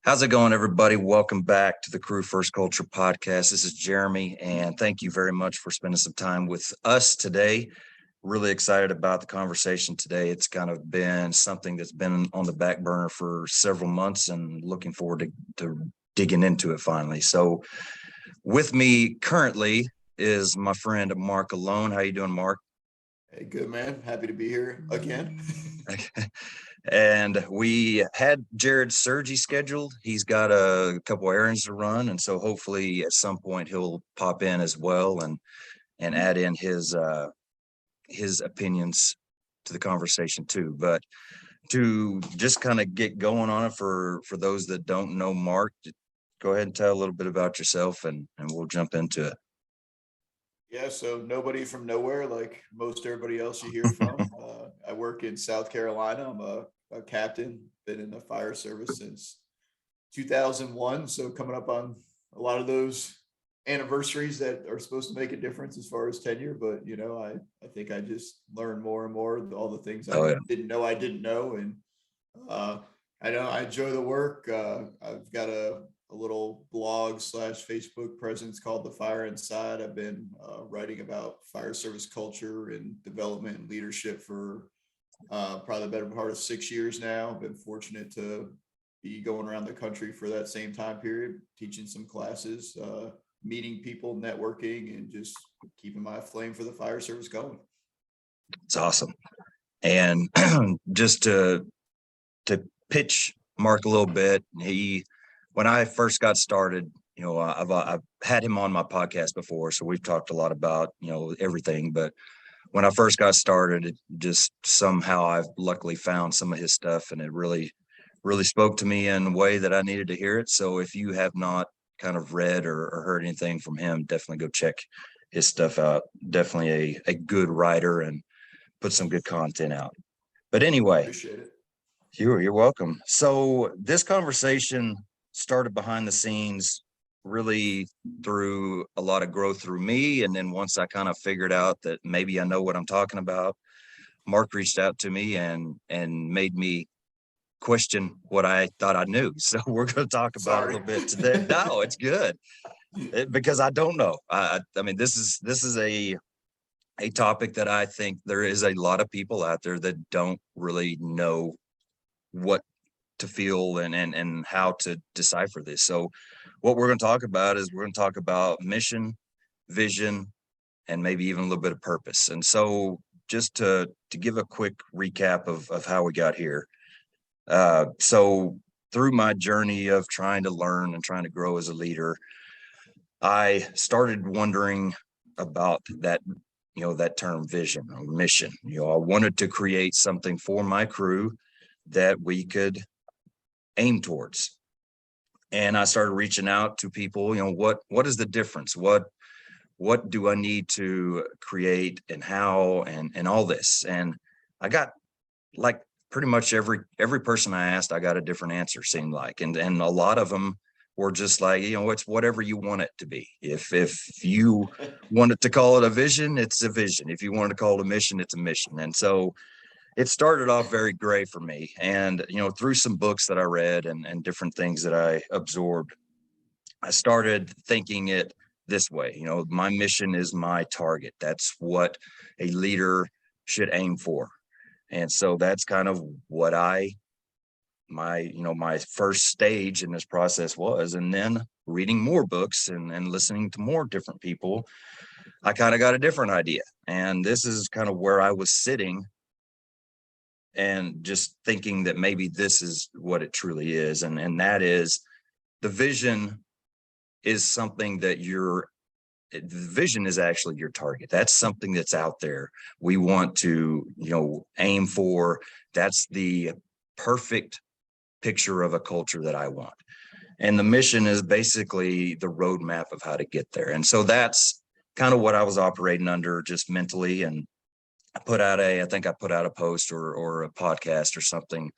How's it going, everybody? Welcome back to the Crew First Culture podcast. This is Jeremy, and thank you very much for spending some time with us today. Really excited about the conversation today. It's kind of been something that's been on the back burner for several months, and looking forward to digging into it finally. So, with me currently is my friend Marc Aloan. How you doing, Marc? Hey, good man. Happy to be here again. And we had Sergi scheduled. He's got a couple errands to run, and so hopefully at some point he'll pop in as well and add in his opinions to the conversation too. But to just kind of get going on it for those that don't know Marc, go ahead and tell a little bit about yourself, and we'll jump into it. Yeah, so nobody from nowhere, like most everybody else you hear from. I work in South Carolina. I'm a captain, been in the fire service since 2001. So coming up on a lot of those anniversaries that are supposed to make a difference as far as tenure. But, I think I just learned more and more all the things Oh yeah. I didn't know. And uh, I know I enjoy the work. I've got a little blog slash Facebook presence called The Fire Inside. I've been writing about fire service culture and development and leadership for probably the better part of 6 years now. I've been fortunate to be going around the country for that same time period, teaching some classes, meeting people, networking, and just keeping my flame for the fire service going. It's awesome. And just to pitch Marc a little bit, when I first got started, I've had him on my podcast before, so we've talked a lot about everything. But when I first got started, it just somehow I've luckily found some of his stuff, and it really spoke to me in a way that I needed to hear it. So if you have not kind of read or heard anything from him, definitely go check his stuff out. Definitely a good writer and put some good content out. But anyway, Appreciate it. you're welcome. So this conversation started behind the scenes, really through a lot of growth through me. And then once I kind of figured out that maybe I know what I'm talking about, Marc reached out to me and made me question what I thought I knew. So we're going to talk about it a Sorry. little bit today. No, it's good. Because I don't know. I mean, this is a topic that I think there is a lot of people out there that don't really know what to feel and how to decipher this. So what we're going to talk about is we're going to talk about mission, vision, and maybe even a little bit of purpose. And so just to give a quick recap of how we got here. So through my journey of trying to learn and trying to grow as a leader, I started wondering about that term vision or mission. I wanted to create something for my crew that we could aim towards. And I started reaching out to people, what is the difference? What do I need to create and how and all this? And I got like pretty much every person I asked, I got a different answer, seemed like. And a lot of them were just like, it's whatever you want it to be. If you wanted to call it a vision, it's a vision. If you wanted to call it a mission, it's a mission. And so it started off very gray for me. And, through some books that I read and different things that I absorbed, I started thinking it this way. My mission is my target. That's what a leader should aim for. And so that's kind of what my first stage in this process was. And then reading more books and listening to more different people, I kind of got a different idea. And this is kind of where I was sitting and just thinking that maybe this is what it truly is. And that is, the vision is something that the vision is actually your target. That's something that's out there. We want to, aim for. That's the perfect picture of a culture that I want. And the mission is basically the roadmap of how to get there. And so that's kind of what I was operating under just mentally. And I think I put out a post or a podcast or something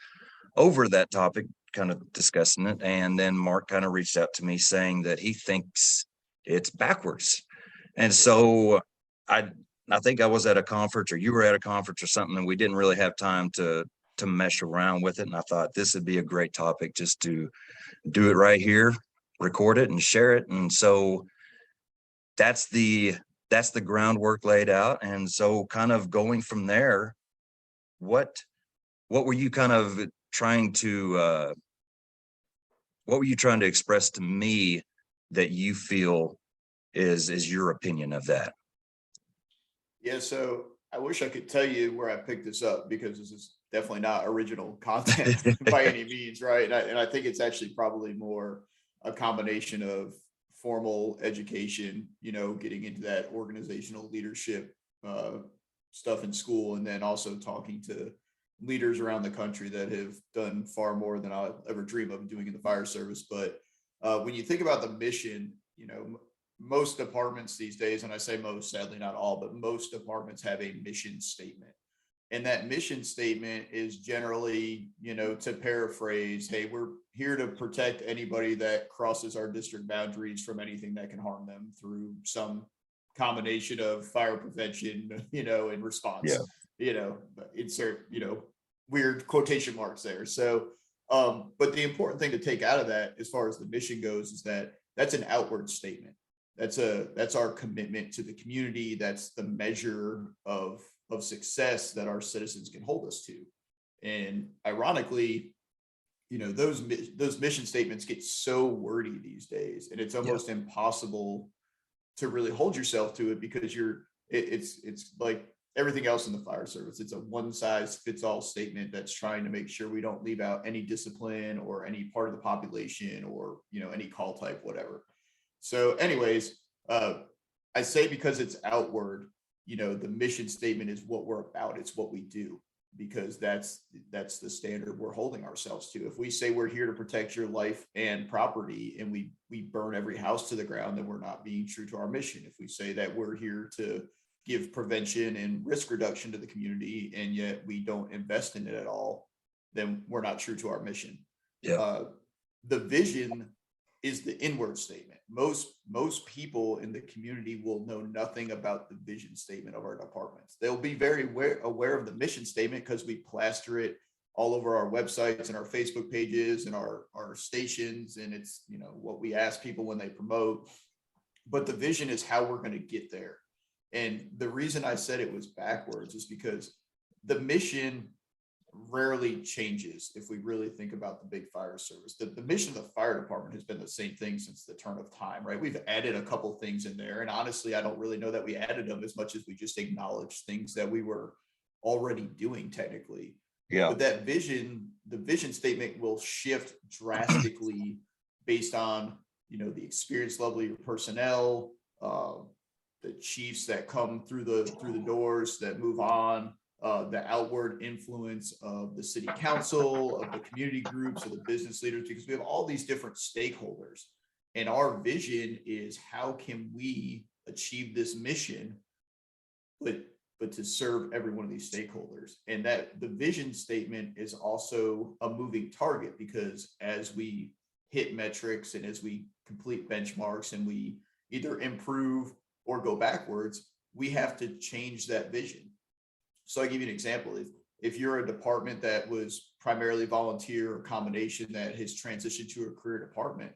over that topic, kind of discussing it. And then Marc kind of reached out to me saying that he thinks it's backwards. And so I think I was at a conference, or you were at a conference or something, and we didn't really have time to to mess around with it. And I thought this would be a great topic just to do it right here, record it and share it. And so that's the groundwork laid out. And so kind of going from there, what were you kind of trying to what were you trying to express to me that you feel is your opinion of that? Yeah, so I wish I could tell you where I picked this up, because this is definitely not original content by any means, right? And I think it's actually probably more a combination of formal education, getting into that organizational leadership stuff in school, and then also talking to leaders around the country that have done far more than I'll ever dream of doing in the fire service. But when you think about the mission, most departments these days, and I say most, sadly not all, but most departments have a mission statement. And that mission statement is generally, to paraphrase, hey, we're here to protect anybody that crosses our district boundaries from anything that can harm them through some combination of fire prevention, and response, insert, weird quotation marks there. So, but the important thing to take out of that, as far as the mission goes, is that that's an outward statement. That's our commitment to the community. That's the measure of success that our citizens can hold us to. And ironically, those mission statements get so wordy these days, and it's almost impossible to really hold yourself to it, because it's like everything else in the fire service. It's a one size fits all statement that's trying to make sure we don't leave out any discipline or any part of the population, or any call type, whatever. So anyways, I say because it's outward, the mission statement is what we're about. It's what we do, because that's the standard we're holding ourselves to. If we say we're here to protect your life and property, and we burn every house to the ground, then we're not being true to our mission. If we say that we're here to give prevention and risk reduction to the community, and yet we don't invest in it at all, then we're not true to our mission. The vision is the inward statement. Most people in the community will know nothing about the vision statement of our departments. They'll be very aware of the mission statement, because we plaster it all over our websites and our Facebook pages and our stations, and it's what we ask people when they promote. But the vision is how we're going to get there. And the reason I said it was backwards is because the mission rarely changes. If we really think about the big fire service, the mission of the fire department has been the same thing since the turn of time, right? We've added a couple things in there, and honestly, I don't really know that we added them as much as we just acknowledged things that we were already doing technically. But that vision, the vision statement, will shift drastically based on the experience level of your personnel, the chiefs that come through the doors, that move on, the outward influence of the city council, of the community groups, of the business leaders, because we have all these different stakeholders. And our vision is, how can we achieve this mission, but to serve every one of these stakeholders? And that the vision statement is also a moving target, because as we hit metrics and as we complete benchmarks and we either improve or go backwards, we have to change that vision. So I give you an example. If you're a department that was primarily volunteer or combination that has transitioned to a career department,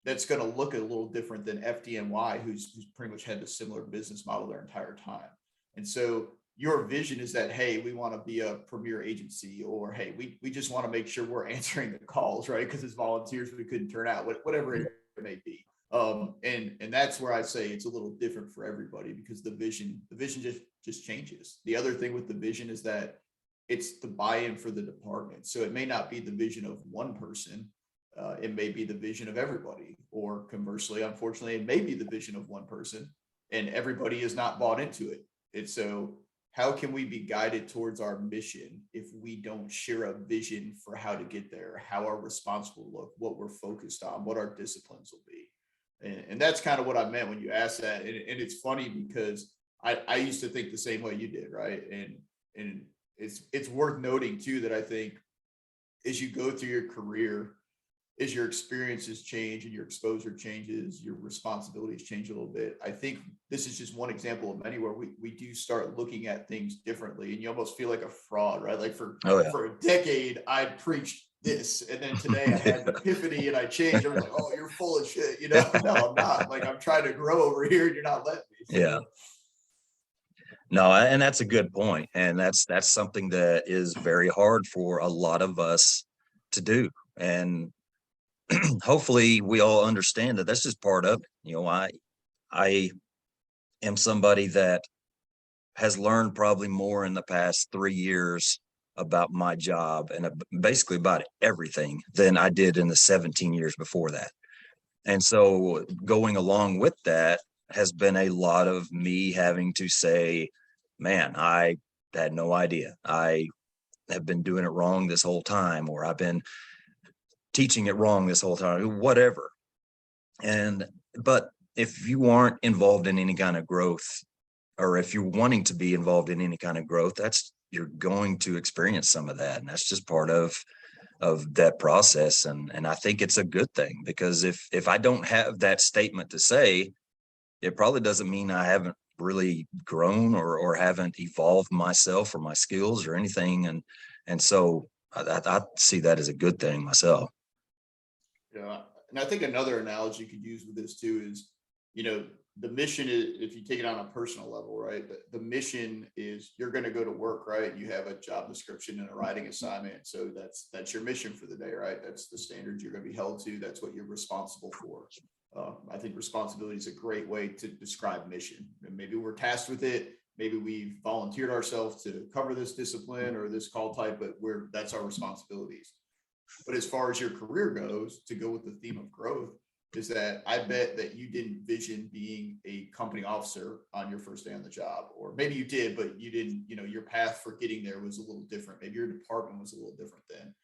that's going to look a little different than FDNY, who's pretty much had a similar business model their entire time. And so your vision is that, hey, we want to be a premier agency, or hey, we just want to make sure we're answering the calls, right? Because as volunteers, we couldn't turn out, whatever it may be. And that's where I say it's a little different for everybody, because the vision just changes. The other thing with the vision is that it's the buy-in for the department. So it may not be the vision of one person. It may be the vision of everybody, or conversely, unfortunately, it may be the vision of one person and everybody is not bought into it. And so how can we be guided towards our mission if we don't share a vision for how to get there, how our response will look, what we're focused on, what our disciplines will be? And that's kind of what I meant when you asked that. And it's funny because I used to think the same way you did, right? And it's worth noting too that I think as you go through your career, as your experiences change and your exposure changes, your responsibilities change a little bit. I think this is just one example of many where we do start looking at things differently, and you almost feel like a fraud, right? Like Oh yeah. for a decade, I preached this, and then today I had an epiphany and I changed. I was like, oh, you're full of shit. No, I'm not. Like, I'm trying to grow over here and you're not letting me. Yeah. No, and that's a good point. And that's something that is very hard for a lot of us to do. And hopefully we all understand that that's just part of it. I am somebody that has learned probably more in the past 3 years about my job and basically about everything than I did in the 17 years before that. And so going along with that has been a lot of me having to say, man, I had no idea. I have been doing it wrong this whole time, or I've been teaching it wrong this whole time, whatever. But if you aren't involved in any kind of growth, or if you're wanting to be involved in any kind of growth, you're going to experience some of that. And that's just part of that process. And I think it's a good thing, because if I don't have that statement to say, it probably doesn't mean I haven't really grown or haven't evolved myself or my skills or anything. And so I see that as a good thing myself. Yeah. And I think another analogy you could use with this too is, the mission is, if you take it on a personal level, right? The mission is you're going to go to work, right? You have a job description and a writing assignment. So that's your mission for the day, right? That's the standards you're going to be held to. That's what you're responsible for. I think responsibility is a great way to describe mission. And maybe we're tasked with it. Maybe we've volunteered ourselves to cover this discipline or this call type, but that's our responsibilities. But as far as your career goes, to go with the theme of growth, is that I bet that you didn't vision being a company officer on your first day on the job, or maybe you did, but you didn't, your path for getting there was a little different. Maybe your department was a little different then.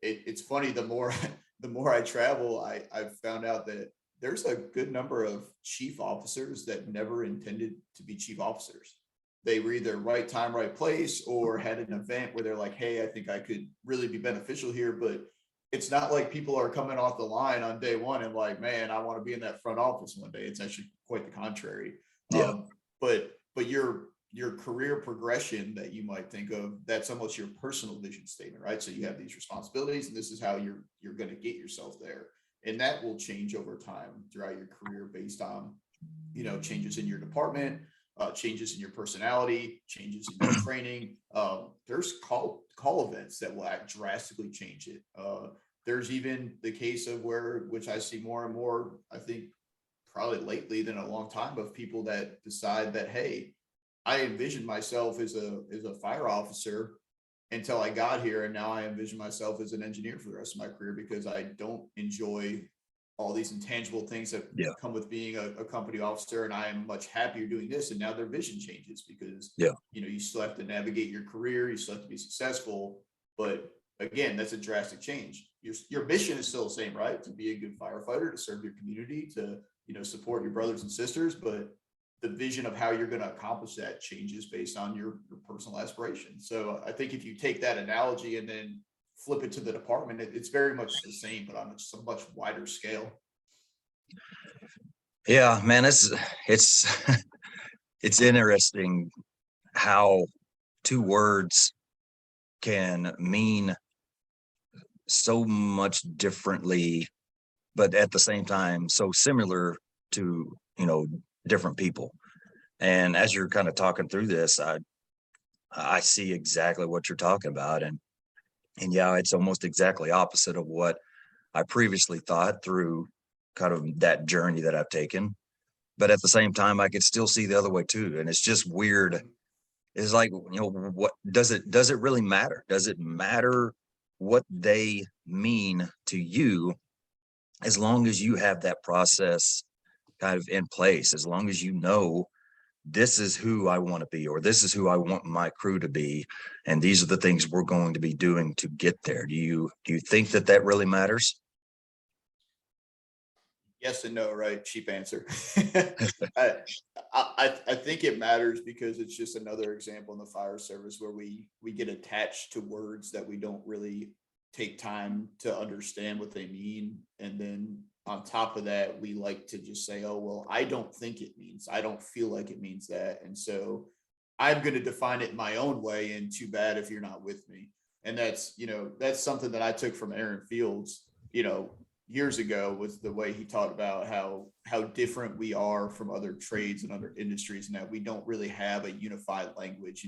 It's funny, the more I travel, I've found out that there's a good number of chief officers that never intended to be chief officers. They were either right time, right place, or had an event where they're like, hey, I think I could really be beneficial here. But it's not like people are coming off the line on day one and like, man, I want to be in that front office one day. It's actually quite the contrary. Yeah. But your career progression that you might think of, that's almost your personal vision statement, right? So you have these responsibilities, and this is how you're going to get yourself there. And that will change over time throughout your career based on, changes in your department, changes in your personality, changes in your training. There's call events that will drastically change it. There's even the case of which I see more and more, I think probably lately than a long time, of people that decide that, hey, I envisioned myself as a fire officer until I got here, and now I envision myself as an engineer for the rest of my career because I don't enjoy all these intangible things that come with being a company officer, and I am much happier doing this. And now their vision changes because you still have to navigate your career, you still have to be successful, but again, that's a drastic change. Your mission is still the same, right? To be a good firefighter, to serve your community, to support your brothers and sisters, but the vision of how you're going to accomplish that changes based on your personal aspirations. So I think if you take that analogy and then flip it to the department, it's very much the same, but on a much wider scale. Yeah, man, it's it's interesting how two words can mean so much differently, but at the same time so similar to different people. And as you're kind of talking through this, I see exactly what you're talking about. And yeah, it's almost exactly opposite of what I previously thought through kind of that journey that I've taken. But at the same time, I could still see the other way too. And it's just weird. It's like, what does it really matter? Does it matter what they mean to you, as long as you have that process kind of in place, as long as this is who I want to be, or this is who I want my crew to be, and these are the things we're going to be doing to get there. Do you think that really matters? Yes and no, right? Cheap answer. I think it matters because it's just another example in the fire service where we get attached to words that we don't really take time to understand what they mean. And then on top of that, we like to just say, oh, well, I don't think it means, I don't feel like it means that. And so I'm going to define it my own way, and too bad if you're not with me. And that's, that's something that I took from Aaron Fields, years ago, was the way he talked about how different we are from other trades and other industries, and that we don't really have a unified language.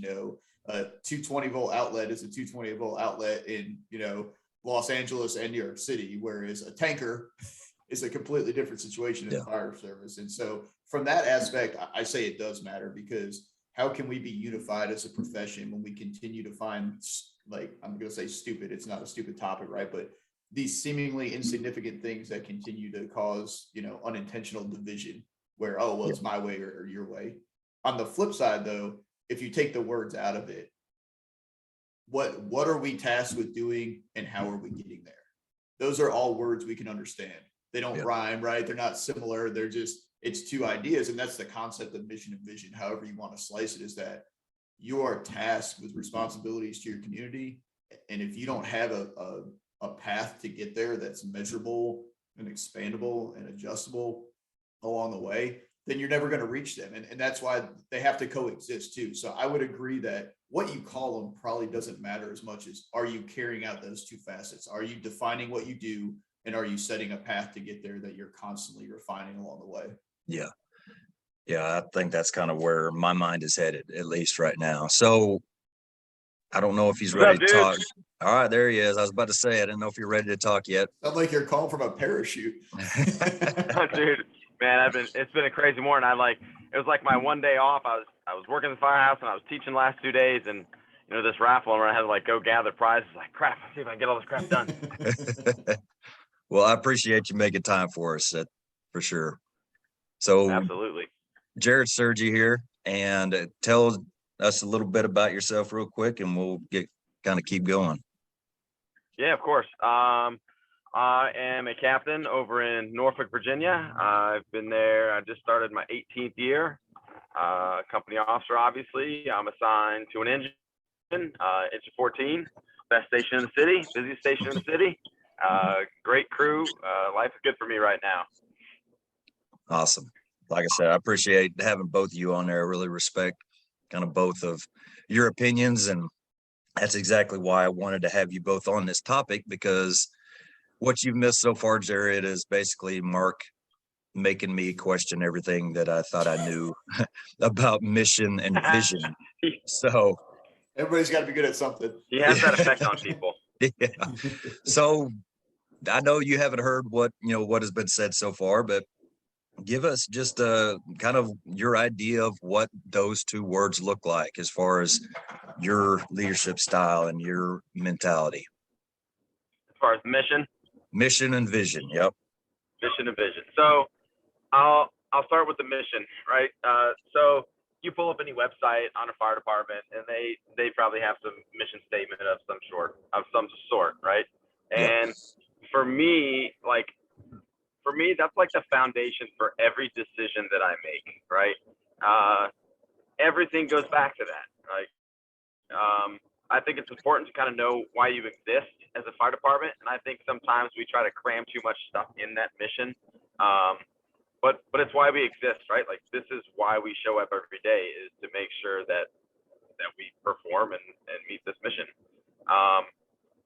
A 220-volt outlet is a 220-volt outlet in, Los Angeles and New York City, whereas a tanker is a completely different situation in the fire service. And so from that aspect, I say it does matter, because how can we be unified as a profession when we continue to find, like, I'm going to say stupid, it's not a stupid topic, right? But these seemingly insignificant things that continue to cause, unintentional division, where, oh, well, it's my way or your way. On the flip side, though, if you take the words out of it, what are we tasked with doing, and how are we getting there? Those are all words we can understand. They don't rhyme, right? They're not similar. They're just, it's two ideas. And that's the concept of mission and vision, however you want to slice it, is that you are tasked with responsibilities to your community. And if you don't have a path to get there that's measurable and expandable and adjustable along the way, then you're never going to reach them. And that's why they have to coexist too. So I would agree that what you call them probably doesn't matter as much as, are you carrying out those two facets? Are you defining what you do, and are you setting a path to get there that you're constantly refining along the way? Yeah. I think that's kind of where my mind is headed, at least right now. So I don't know if he's ready to talk. All right, there he is. I was about to say, I didn't know if you're ready to talk yet. Sounds like you're calling from a parachute. Dude, man, it's been a crazy morning. It was like my one day off. I was working in the firehouse, and I was teaching the last 2 days, and this raffle, and I had to go gather prizes. Like, crap, let's see if I can get all this crap done. Well, I appreciate you making time for us, for sure. So absolutely. Jarrod, Sergi here, and tell us a little bit about yourself real quick, and we'll keep going. Yeah, of course. I am a captain over in Norfolk, Virginia. I've been there. I just started my 18th year. Company officer, obviously. I'm assigned to an engine, engine 14, best station in the city, busiest station in the city. Great crew. Life is good for me right now. Awesome. Like I said, I appreciate having both of you on there. I really respect kind of both of your opinions, and that's exactly why I wanted to have you both on this topic, because what you've missed so far, Jarrod, is basically Marc making me question everything that I thought I knew about mission and vision. So everybody's got to be good at something. He has that effect on people. Yeah. So I know you haven't heard what has been said so far, but give us just a kind of your idea of what those two words look like as far as your leadership style and your mentality. As far as mission and vision. Yep. Mission and vision. So I'll start with the mission, right? So you pull up any website on a fire department, and they probably have some mission statement of some sort, right? And yep. for me, that's like the foundation for every decision that I make, right? Everything goes back to that. I think it's important to kind of know why you exist as a fire department, and I think sometimes we try to cram too much stuff in that mission. But it's why we exist, right? Like, this is why we show up every day, is to make sure that we perform and meet this mission.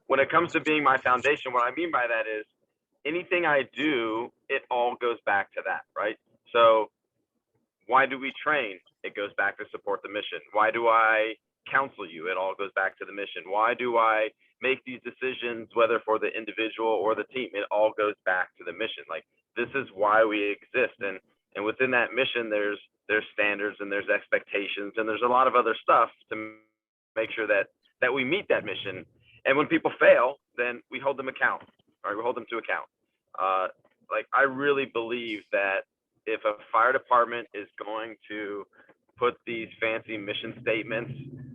When it comes to being my foundation, what I mean by that is anything I do, it all goes back to that, right? So why do we train? It goes back to support the mission. Why do I counsel you? It all goes back to the mission. Why do I make these decisions, whether for the individual or the team? It all goes back to the mission. Like, this is why we exist. And within that mission, there's standards and there's expectations and there's a lot of other stuff to make sure that we meet that mission. And when people fail, then we hold them account, right? We hold them to account. I really believe that if a fire department is going to put these fancy mission statements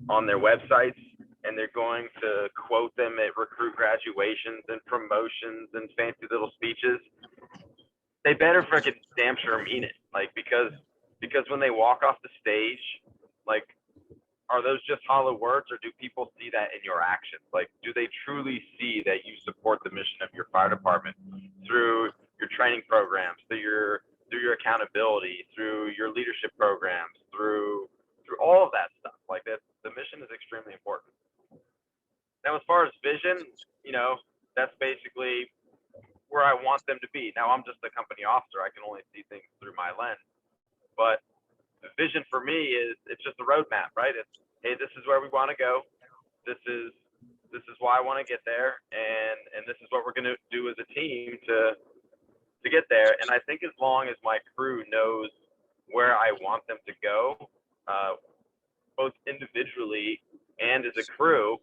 on their websites, and they're going to quote them at recruit graduations and promotions and fancy little speeches, they better freaking damn sure mean it. Because when they walk off the stage, are those just hollow words, or do people see that in your actions? Do they truly see that you support the mission of your fire department through your training programs, through your accountability, through your leadership programs, through all of that stuff. Like that, the mission is extremely important. Now, as far as vision, that's basically where I want them to be. Now, I'm just a company officer. I can only see things through my lens. But the vision for me is it's just a roadmap, right? It's, hey, this is where we want to go. This is why I want to get there, and this is what we're going to do as a team to get there. And I think as long as my crew knows where I want them to go, both individually and as a crew,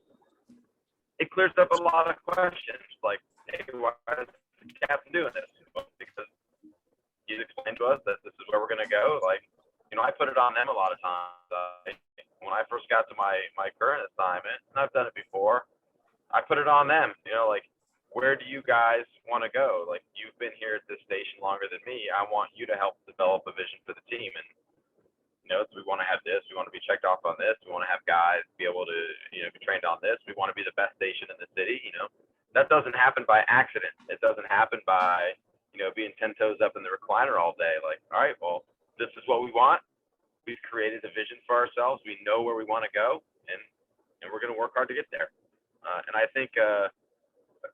it clears up a lot of questions. Like, hey, why is the captain doing this? Well, because he's explained to us that this is where we're going to go. Like, I put it on them a lot of times. When I first got to my current assignment, and I've done it before, I put it on them. Like, where do you guys want to go? Like, you've been here at this station longer than me. I want you to help develop a vision for the team. And, we want to have this. We want to be checked off on this. We want to have guys be able to, be trained on this. We want to be the best station in the city. That doesn't happen by accident. It doesn't happen by, being 10 toes up in the recliner all day. Like, all right, well, this is what we want. We've created a vision for ourselves. We know where we want to go, and we're going to work hard to get there. And I think a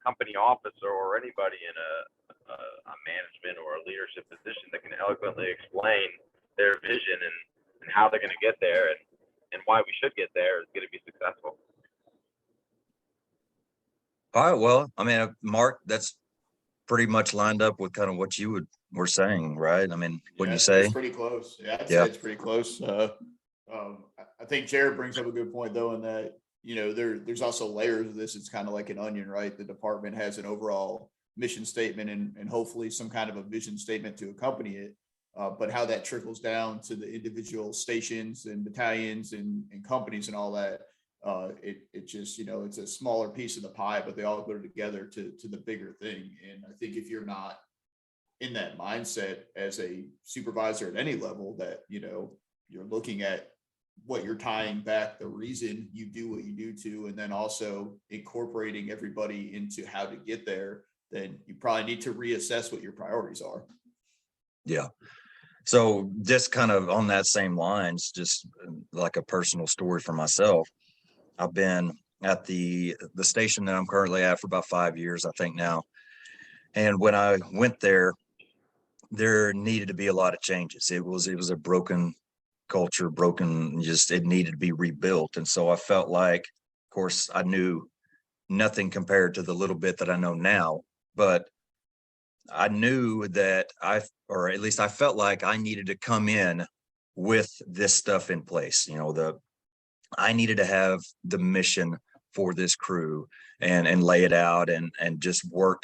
company officer or anybody in a management or a leadership position that can eloquently explain their vision and how they're going to get there and why we should get there is going to be successful. All right. Well, I mean, Marc, that's pretty much lined up with kind of what you were saying, right? I mean, wouldn't you say? It's pretty close. Yeah, I'd say it's pretty close. I think Jarrod brings up a good point, though, in that, there's also layers of this. It's kind of like an onion, right? The department has an overall mission statement and hopefully some kind of a vision statement to accompany it. But how that trickles down to the individual stations and battalions and companies and all that, it just, it's a smaller piece of the pie, but they all go together to the bigger thing. And I think if you're not in that mindset as a supervisor at any level, that, you're looking at what you're tying back the reason you do what you do to, and then also incorporating everybody into how to get there, then you probably need to reassess what your priorities are. Yeah. So just kind of on that same lines, just like a personal story for myself, I've been at the station that I'm currently at for about 5 years, I think now. And when I went there needed to be a lot of changes. It was a broken culture, it needed to be rebuilt. And so I felt like, of course, I knew nothing compared to the little bit that I know now, but I knew that or at least I felt like I needed to come in with this stuff in place. I needed to have the mission for this crew and lay it out and just work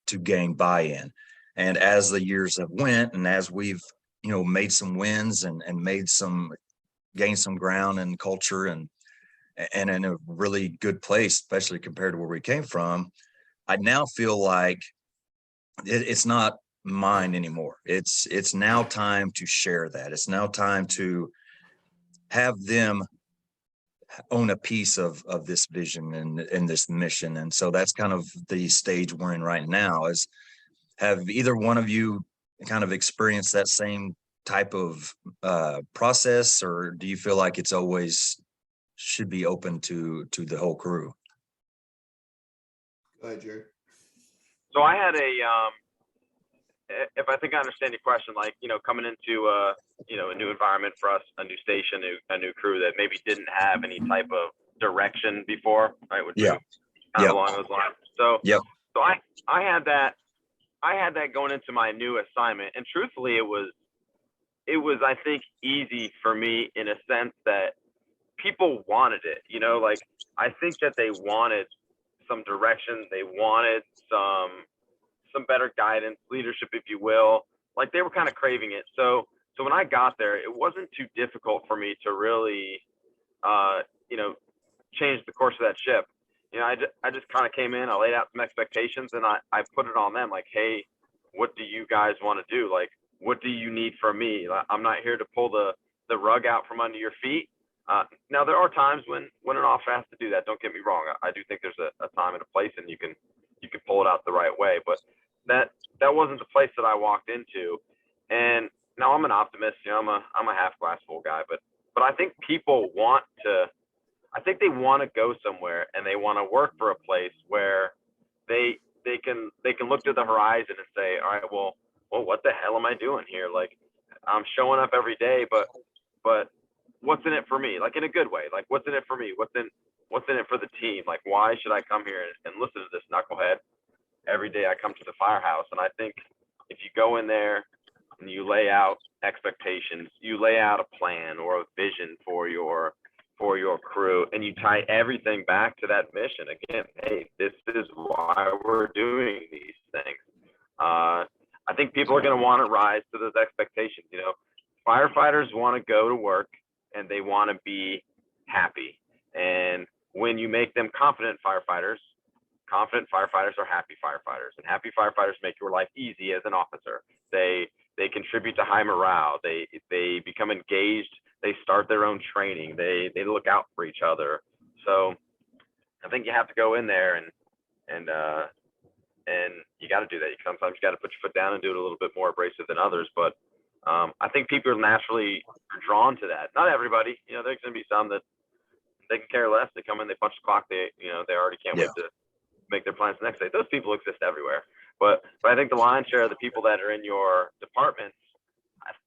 to gain buy-in. And as the years have went, and as we've, made some wins and gained some ground and culture and in a really good place, especially compared to where we came from, I now feel like it's not mine anymore. It's now time to share that. It's now time to have them own a piece of this vision and this mission. And so that's kind of the stage we're in right now. Is have either one of you kind of experienced that same type of process, or do you feel like it's always should be open to the whole crew? Go ahead, Jarrod. So I had if I think I understand your question, like, coming into a new environment for us, a new station, a new crew that maybe didn't have any type of direction before, right? Kind of along those lines. So, so I had that going into my new assignment, and truthfully, it was, I think, easy for me in a sense that people wanted it, like, I think that they wanted some direction. They wanted some better guidance, leadership, if you will. Like, they were kind of craving it. So when I got there, it wasn't too difficult for me to really, change the course of that ship. I just kind of came in, I laid out some expectations, and I put it on them. Like, hey, what do you guys want to do? Like, what do you need from me? I'm not here to pull the rug out from under your feet. Now, there are times when an officer has to do that. Don't get me wrong. I do think there's a time and a place, and you can pull out the right way. But that wasn't the place that I walked into. And now I'm an optimist. You know, I'm a half glass full guy, but I think people want to. I think they want to go somewhere and they want to work for a place where they can look to the horizon and say, all right, well, what the hell am I doing here? Like, I'm showing up every day, but what's in it for me? Like, in a good way. Like, what's in it for me? What's in it for the team? Like, why should I come here and listen to this knucklehead every day I come to the firehouse? And I think if you go in there and you lay out expectations, you lay out a plan or a vision for your crew, and you tie everything back to that mission. Again, hey, this is why we're doing these things. I think people are going to want to rise to those expectations. You know, firefighters want to go to work and they want to be happy. And when you make them confident firefighters are happy firefighters, and happy firefighters make your life easy as an officer. They contribute to high morale. They become engaged. They start their own training. They look out for each other. So I think you have to go in there and you got to do that. Sometimes you got to put your foot down and do it a little bit more abrasive than others. But I think people are naturally drawn to that. Not everybody. You know, there's going to be some that they can care less. They come in, they punch the clock. They already can't wait to make their plans the next day. Those people exist everywhere. But I think the lion's share of the people that are in your departments,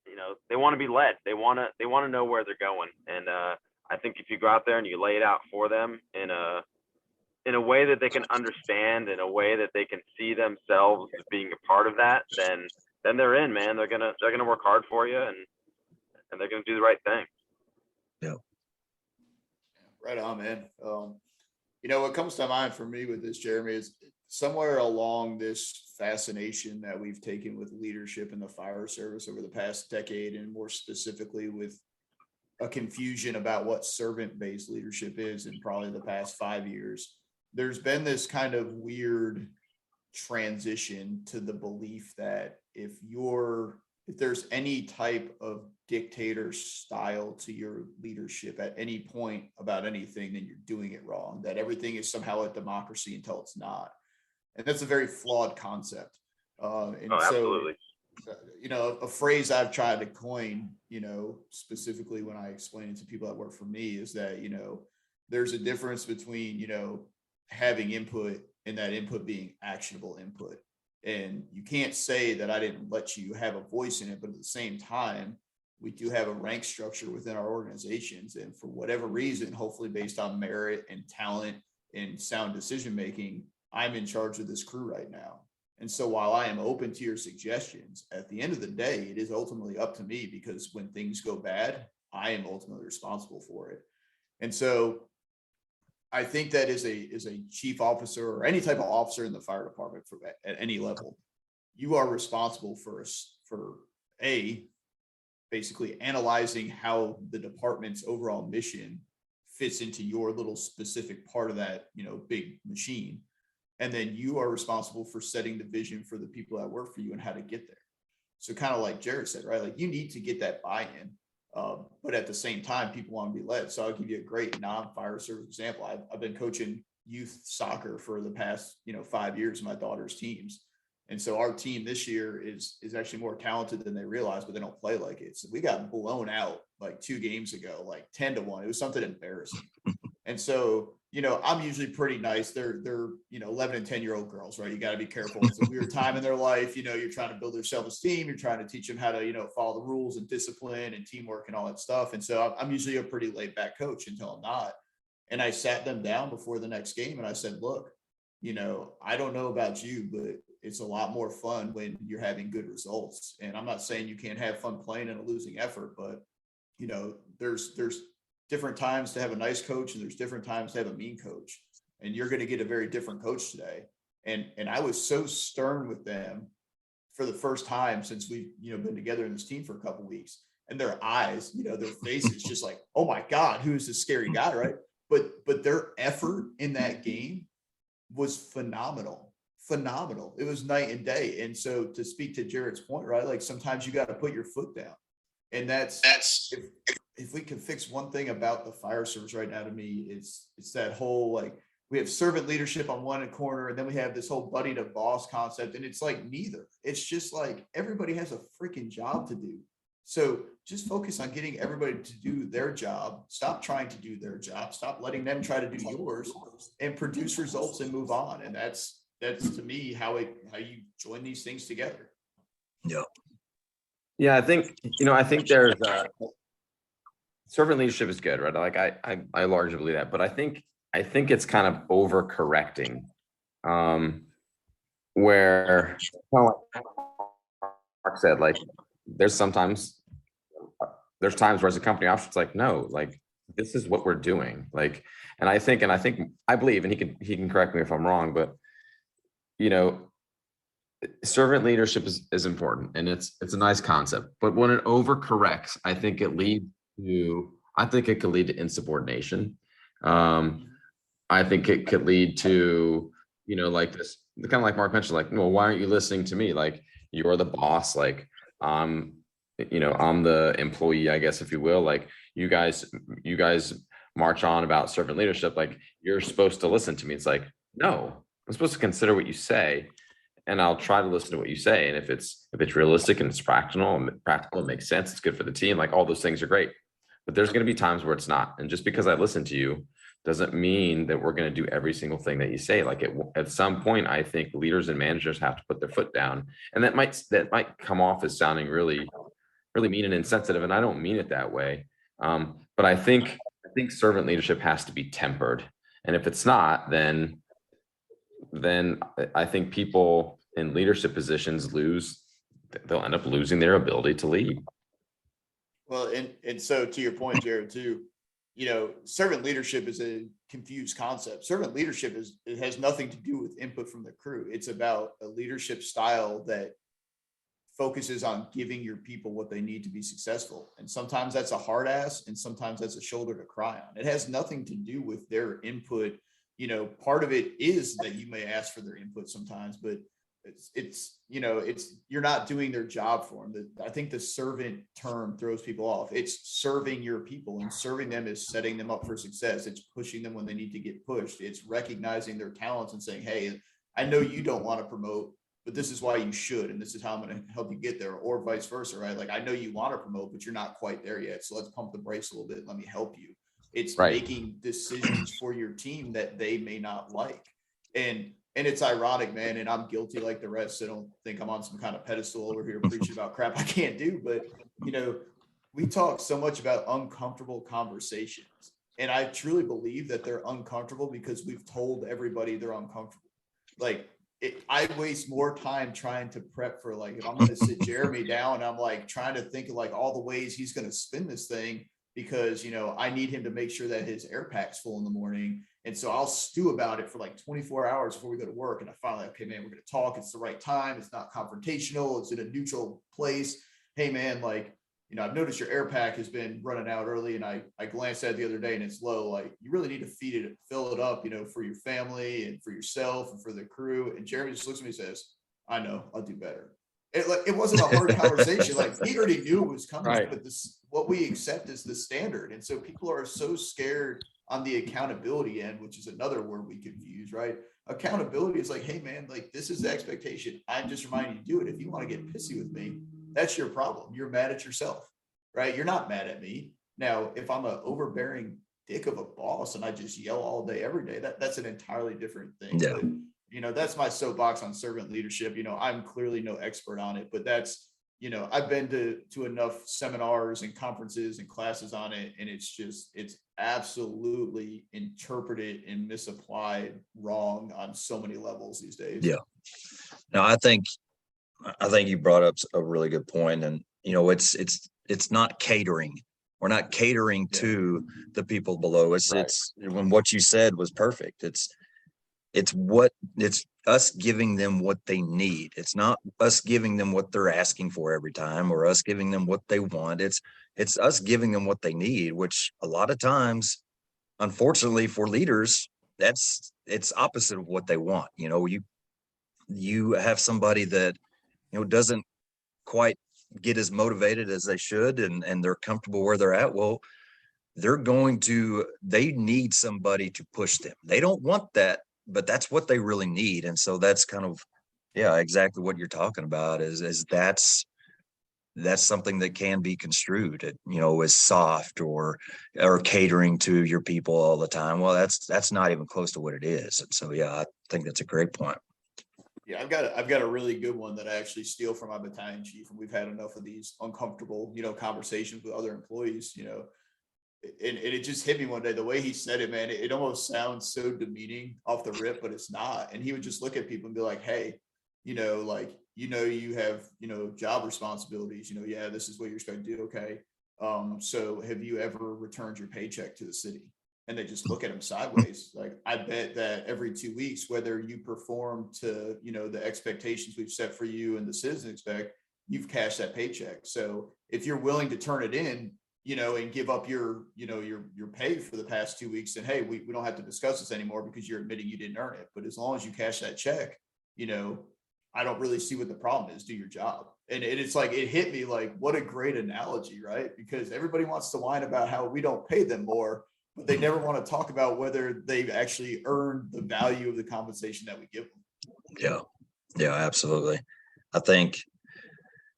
you know, they want to be led. They want to know where they're going. And I think if you go out there and you lay it out for them in a way that they can understand, in a way that they can see themselves as being a part of that, then they're in, man. They're gonna work hard for you, and they're gonna do the right thing. Yeah. Right on, man. You know, what comes to mind for me with this, Jeremy, is somewhere along this fascination that we've taken with leadership in the fire service over the past decade, and more specifically with a confusion about what servant-based leadership is in probably the past 5 years, there's been this kind of weird transition to the belief that if there's any type of dictator style to your leadership at any point about anything, then you're doing it wrong, that everything is somehow a democracy until it's not. And that's a very flawed concept. Absolutely. So, you know, a phrase I've tried to coin, you know, specifically when I explain it to people that work for me, is that, you know, there's a difference between, you know, having input and that input being actionable input. And you can't say that I didn't let you have a voice in it, but at the same time, we do have a rank structure within our organizations. And for whatever reason, hopefully based on merit and talent and sound decision-making, I'm in charge of this crew right now. And so while I am open to your suggestions, at the end of the day, it is ultimately up to me, because when things go bad, I am ultimately responsible for it. And so I think that as a chief officer or any type of officer in the fire department at any level, you are responsible for basically analyzing how the department's overall mission fits into your little specific part of that, you know, big machine. And then you are responsible for setting the vision for the people that work for you and how to get there. So kind of like Jarrod said, right? Like, you need to get that buy-in. But at the same time, people want to be led. So I'll give you a great non-fire service example. I've been coaching youth soccer for the past, 5 years, my daughter's teams. And so our team this year is actually more talented than they realize, but they don't play like it. So we got blown out like 2 games ago, like 10-1. It was something embarrassing. And so, I'm usually pretty nice. They're 11 and 10-year-old girls, right? You got to be careful. It's a weird time in their life. You're trying to build their self-esteem. You're trying to teach them how to, follow the rules and discipline and teamwork and all that stuff. And so I'm usually a pretty laid back coach until I'm not. And I sat them down before the next game and I said, look, I don't know about you, but it's a lot more fun when you're having good results. And I'm not saying you can't have fun playing in a losing effort, but there's different times to have a nice coach and there's different times to have a mean coach, and you're going to get a very different coach today. And I was so stern with them for the first time since we've, been together in this team for a couple of weeks, and their eyes, their faces just like, oh my God, who's this scary guy? Right. But their effort in that game was phenomenal. It was night and day. And so to speak to Jarrod's point, right? Like, sometimes you got to put your foot down. And that's if we can fix one thing about the fire service right now, to me, it's that whole, like, we have servant leadership on one corner, and then we have this whole buddy to boss concept. And it's like neither. It's just like everybody has a freaking job to do. So just focus on getting everybody to do their job. Stop trying to do their job. Stop letting them try to do yours, and produce results and move on. And that's to me how you join these things together. Yeah. Yeah, I think there's servant leadership is good, right? Like I largely believe that, but I think it's kind of overcorrecting, where kind of like Mark said, like there's times where as a company officer, it's like, no, like this is what we're doing. Like, and I believe, and he can correct me if I'm wrong, but servant leadership is important, and it's a nice concept, but when it overcorrects, I think it could lead to insubordination. I think it could lead to, like this, kind of like Mark mentioned, like, well, why aren't you listening to me? Like, you're the boss, like, I'm the employee, I guess, if you will. Like, you guys march on about servant leadership, like you're supposed to listen to me. It's like, no, I'm supposed to consider what you say, and I'll try to listen to what you say. And if it's realistic and it's practical and makes sense, it's good for the team, like all those things are great. But there's going to be times where it's not. And just because I listen to you doesn't mean that we're going to do every single thing that you say. Like at some point, I think leaders and managers have to put their foot down, and that might come off as sounding really, really mean and insensitive. And I don't mean it that way. But I think servant leadership has to be tempered. And if it's not, then I think people in leadership positions they'll end up losing their ability to lead. Well, and so to your point, Jarrod, too, servant leadership is a confused concept. Servant leadership it has nothing to do with input from the crew. It's about a leadership style that focuses on giving your people what they need to be successful. And sometimes that's a hard ass, and sometimes that's a shoulder to cry on. It has nothing to do with their input. Part of it is that you may ask for their input sometimes, but it's you're not doing their job for them. I think the servant term throws people off. It's serving your people, and serving them is setting them up for success. It's pushing them when they need to get pushed. It's recognizing their talents and saying, hey, I know you don't want to promote, but this is why you should, and this is how I'm going to help you get there, or vice versa, right? Like, I know you want to promote, but you're not quite there yet. So let's pump the brakes a little bit. Let me help you. It's right. Making decisions for your team that they may not like. And it's ironic, man. And I'm guilty like the rest. So don't think I'm on some kind of pedestal over here preaching about crap I can't do. But, we talk so much about uncomfortable conversations. And I truly believe that they're uncomfortable because we've told everybody they're uncomfortable. Like, I waste more time trying to prep for, like, if I'm going to sit Jeremy down, I'm like trying to think of like all the ways he's going to spin this thing, because, I need him to make sure that his air pack's full in the morning. And so I'll stew about it for like 24 hours before we go to work. And I finally, okay, man, we're going to talk. It's the right time. It's not confrontational. It's in a neutral place. Hey, man, like, I've noticed your air pack has been running out early, and I glanced at it the other day and it's low. Like, you really need to feed it, fill it up, for your family and for yourself and for the crew. And Jeremy just looks at me and says, I know, I'll do better. It wasn't a hard conversation. Like, he already knew it was coming, right. But what we accept is the standard. And so people are so scared on the accountability end, which is another word we confuse, right? Accountability is like, hey, man, like, this is the expectation. I'm just reminding you to do it. If you want to get pissy with me, that's your problem. You're mad at yourself, right? You're not mad at me. Now, if I'm an overbearing dick of a boss and I just yell all day, every day, that's an entirely different thing. Yeah. But, that's my soapbox on servant leadership. I'm clearly no expert on it, but that's, I've been to enough seminars and conferences and classes on it. And it's absolutely interpreted and misapplied wrong on so many levels these days. Yeah. Now, I think you brought up a really good point, and it's not catering. We're not catering to the people below us. Right. It's when what you said was perfect. It's us giving them what they need. It's not us giving them what they're asking for every time, or us giving them what they want. It's us giving them what they need, which a lot of times, unfortunately for leaders, it's opposite of what they want. You have somebody that doesn't quite get as motivated as they should, and they're comfortable where they're at. Well, they need somebody to push them. They don't want that, but that's what they really need. And so that's kind of, yeah, exactly what you're talking about is that's something that can be construed, as soft or catering to your people all the time. Well, that's not even close to what it is. And so, yeah, I think that's a great point. Yeah, I've got a really good one that I actually steal from my battalion chief, and we've had enough of these uncomfortable, conversations with other employees, and it just hit me one day, the way he said it, man, it almost sounds so demeaning off the rip, but it's not. And he would just look at people and be like, hey, like, you have, job responsibilities, yeah, this is what you're supposed to do. Okay. So have you ever returned your paycheck to the city? And they just look at him sideways. Like, I bet that every 2 weeks, whether you perform to, the expectations we've set for you and the citizens expect, you've cashed that paycheck. So if you're willing to turn it in, and give up your pay for the past 2 weeks, and hey, we don't have to discuss this anymore because you're admitting you didn't earn it. But as long as you cash that check, I don't really see what the problem is. Do your job. And it's like, it hit me like, what a great analogy, right? Because everybody wants to whine about how we don't pay them more, but they never want to talk about whether they've actually earned the value of the compensation that we give them. Yeah, absolutely. I think,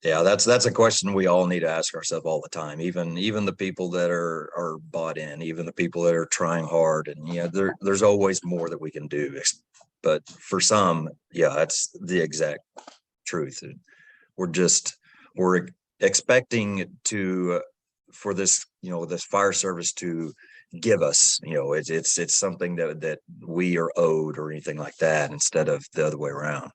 yeah, that's a question we all need to ask ourselves all the time. Even the people that are bought in, even the people that are trying hard, and there's always more that we can do. But for some, yeah, that's the exact truth. We're expecting for this, this fire service to give us, it's something that we are owed or anything like that, instead of the other way around.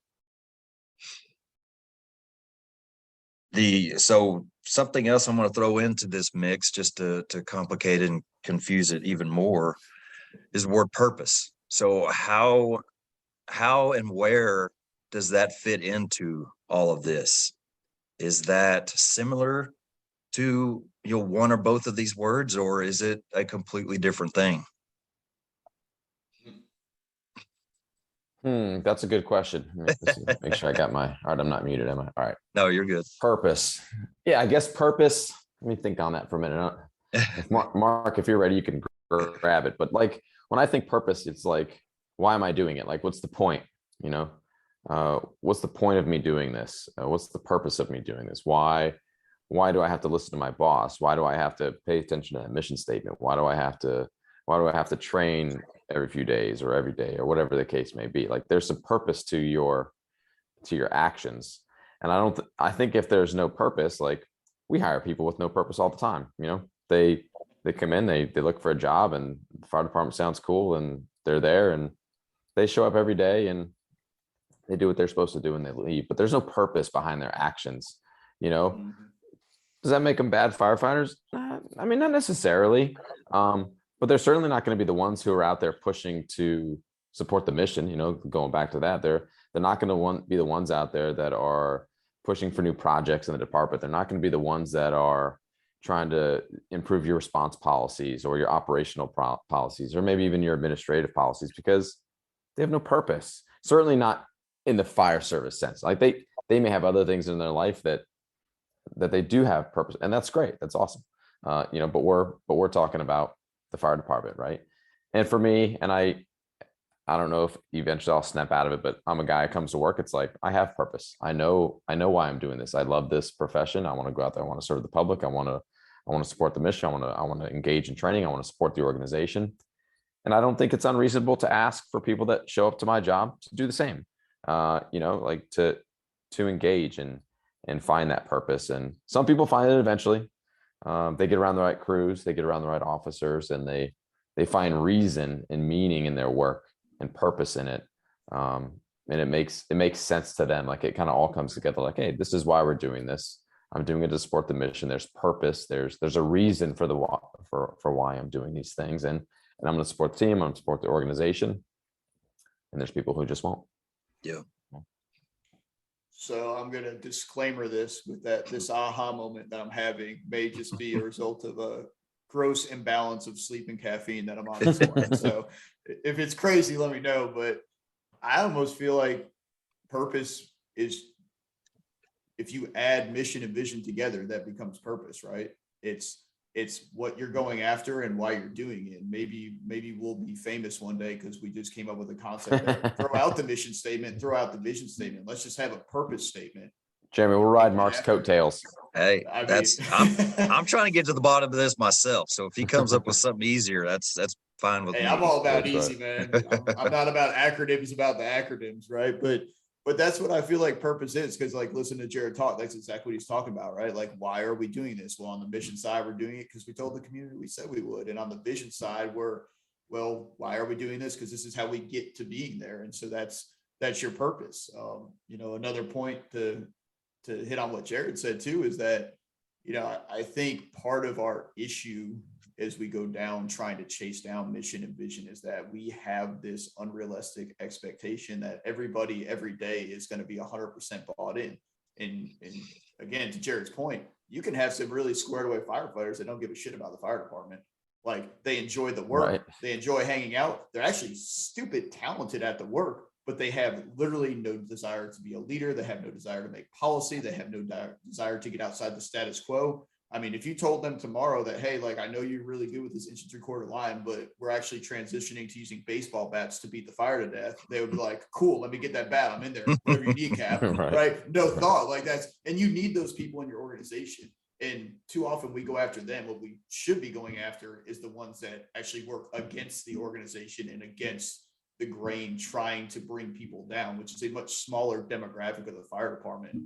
So something else I'm going to throw into this mix just to complicate it and confuse it even more is the word purpose. So how and where does that fit into all of this? Is that similar to one or both of these words, or is it a completely different thing? That's a good question. Make sure I got all right, I'm not muted, am I? All right. No, you're good. Purpose. Yeah, I guess purpose. Let me think on that for a minute. If Mark, if you're ready, you can grab it. But like, when I think purpose, it's like, why am I doing it? Like, what's the point? What's the point of me doing this? What's the purpose of me doing this? Why do I have to listen to my boss? Why do I have to pay attention to that mission statement? Why do I have to train every few days or every day or whatever the case may be? Like, there's some purpose to your actions. And I think if there's no purpose, like, we hire people with no purpose all the time. They come in, they look for a job, and the fire department sounds cool, and they're there, and they show up every day, and they do what they're supposed to do, and they leave. But there's no purpose behind their actions. Mhm. Does that make them bad firefighters? I mean, not necessarily. But they're certainly not going to be the ones who are out there pushing to support the mission. Going back to that, they're not going to be the ones out there that are pushing for new projects in the department. They're not going to be the ones that are trying to improve your response policies or your operational policies, or maybe even your administrative policies, because they have no purpose. Certainly not in the fire service sense. Like, they may have other things in their life that they do have purpose, and that's great. That's awesome. But we're talking about the fire department, right? And for me, and I don't know if eventually I'll snap out of it, but I'm a guy who comes to work. It's like, I have purpose. I know why I'm doing this. I love this profession. I want to go out there. I want to serve the public. I want to support the mission. I want to engage in training. I want to support the organization. And I don't think it's unreasonable to ask for people that show up to my job to do the same. Like to engage and find that purpose. And some people find it eventually. They get around the right crews, they get around the right officers, and they find reason and meaning in their work and purpose in it. And it makes sense to them. Like, it kind of all comes together. Like, hey, this is why we're doing this. I'm doing it to support the mission. There's purpose. There's a reason for why I'm doing these things. And I'm going to support the team. I'm going to support the organization. And there's people who just won't. Yeah. So I'm going to disclaimer this with that this aha moment that I'm having may just be a result of a gross imbalance of sleep and caffeine that I'm on this morning. So if it's crazy, let me know. But I almost feel like purpose is, if you add mission and vision together, that becomes purpose, right? It's It's what you're going after and why you're doing it. Maybe we'll be famous one day because we just came up with a concept that throw out the mission statement, throw out the vision statement. Let's just have a purpose statement. Jeremy, we'll ride Mark's coattails. Hey, I I'm trying to get to the bottom of this myself. So if he comes up with something easier, that's fine with Hey, me. I'm all about That's easy, man. I'm not about acronyms, about the acronyms, right? But that's what I feel like purpose is, because like listen to Jarrod talk, that's exactly what he's talking about, right? Like, why are we doing this? Well, on the mission side, we're doing it because we told the community we said we would. And on the vision side, well, why are we doing this? Because this is how we get to being there. And so that's your purpose. Another point to hit on what Jarrod said too is that, I think part of our issue as we go down trying to chase down mission and vision is that we have this unrealistic expectation that everybody every day is going to be 100% bought in. And again, to Jarrod's point, you can have some really squared away firefighters that don't give a shit about the fire department. Like, they enjoy the work, Right. They enjoy hanging out. They're actually stupid talented at the work, but they have literally no desire to be a leader. They have no desire to make policy. They have no desire to get outside the status quo. I mean, if you told them tomorrow that, hey, like, I know you're really good with this 1 3/4 line, but we're actually transitioning to using baseball bats to beat the fire to death, they would be like, cool, let me get that bat. I'm in there, whatever you need, Cap. Right. No thought like and you need those people in your organization. And too often we go after them. What we should be going after is the ones that actually work against the organization and against the grain, trying to bring people down, which is a much smaller demographic of the fire department.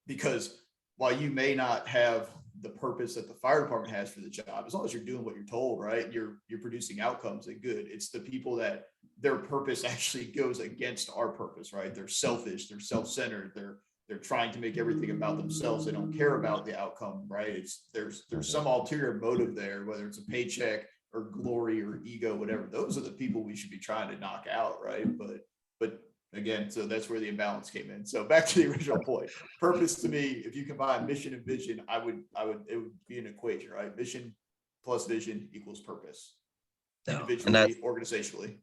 Because while you may not have the purpose that the fire department has for the job, as long as you're doing what you're told, right, you're producing outcomes and good. It's the people that their purpose actually goes against our purpose, right? They're selfish, they're self-centered, they're trying to make everything about themselves. They don't care about the outcome, right? There's some ulterior motive there, whether it's a paycheck or glory or ego, whatever. Those are the people we should be trying to knock out, right? But again, so that's where the imbalance came in. So back to the original point, purpose to me, if you combine mission and vision, it would be an equation, right? Mission plus vision equals purpose, individually, organizationally.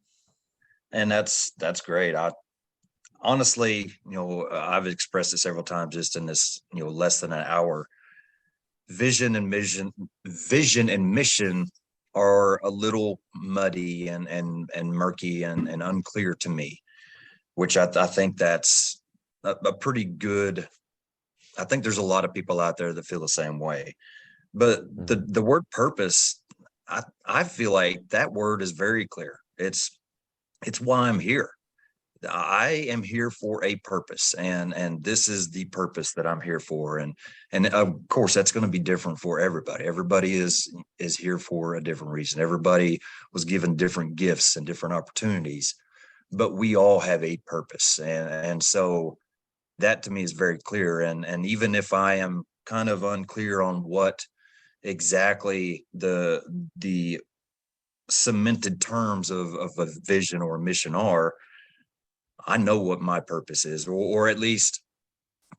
And that's great. I honestly, I've expressed it several times just in this, less than an hour. Vision and mission are a little muddy and murky and unclear to me, which I think that's a pretty good. I think there's a lot of people out there that feel the same way. But the word purpose, I feel like that word is very clear. It's why I'm here. I am here for a purpose, and this is the purpose that I'm here for. And of course, that's going to be different for everybody. Everybody is here for a different reason. Everybody was given different gifts and different opportunities, but we all have a purpose. And so that to me is very clear. And even if I am kind of unclear on what exactly the cemented terms of a vision or a mission are, I know what my purpose is, or at least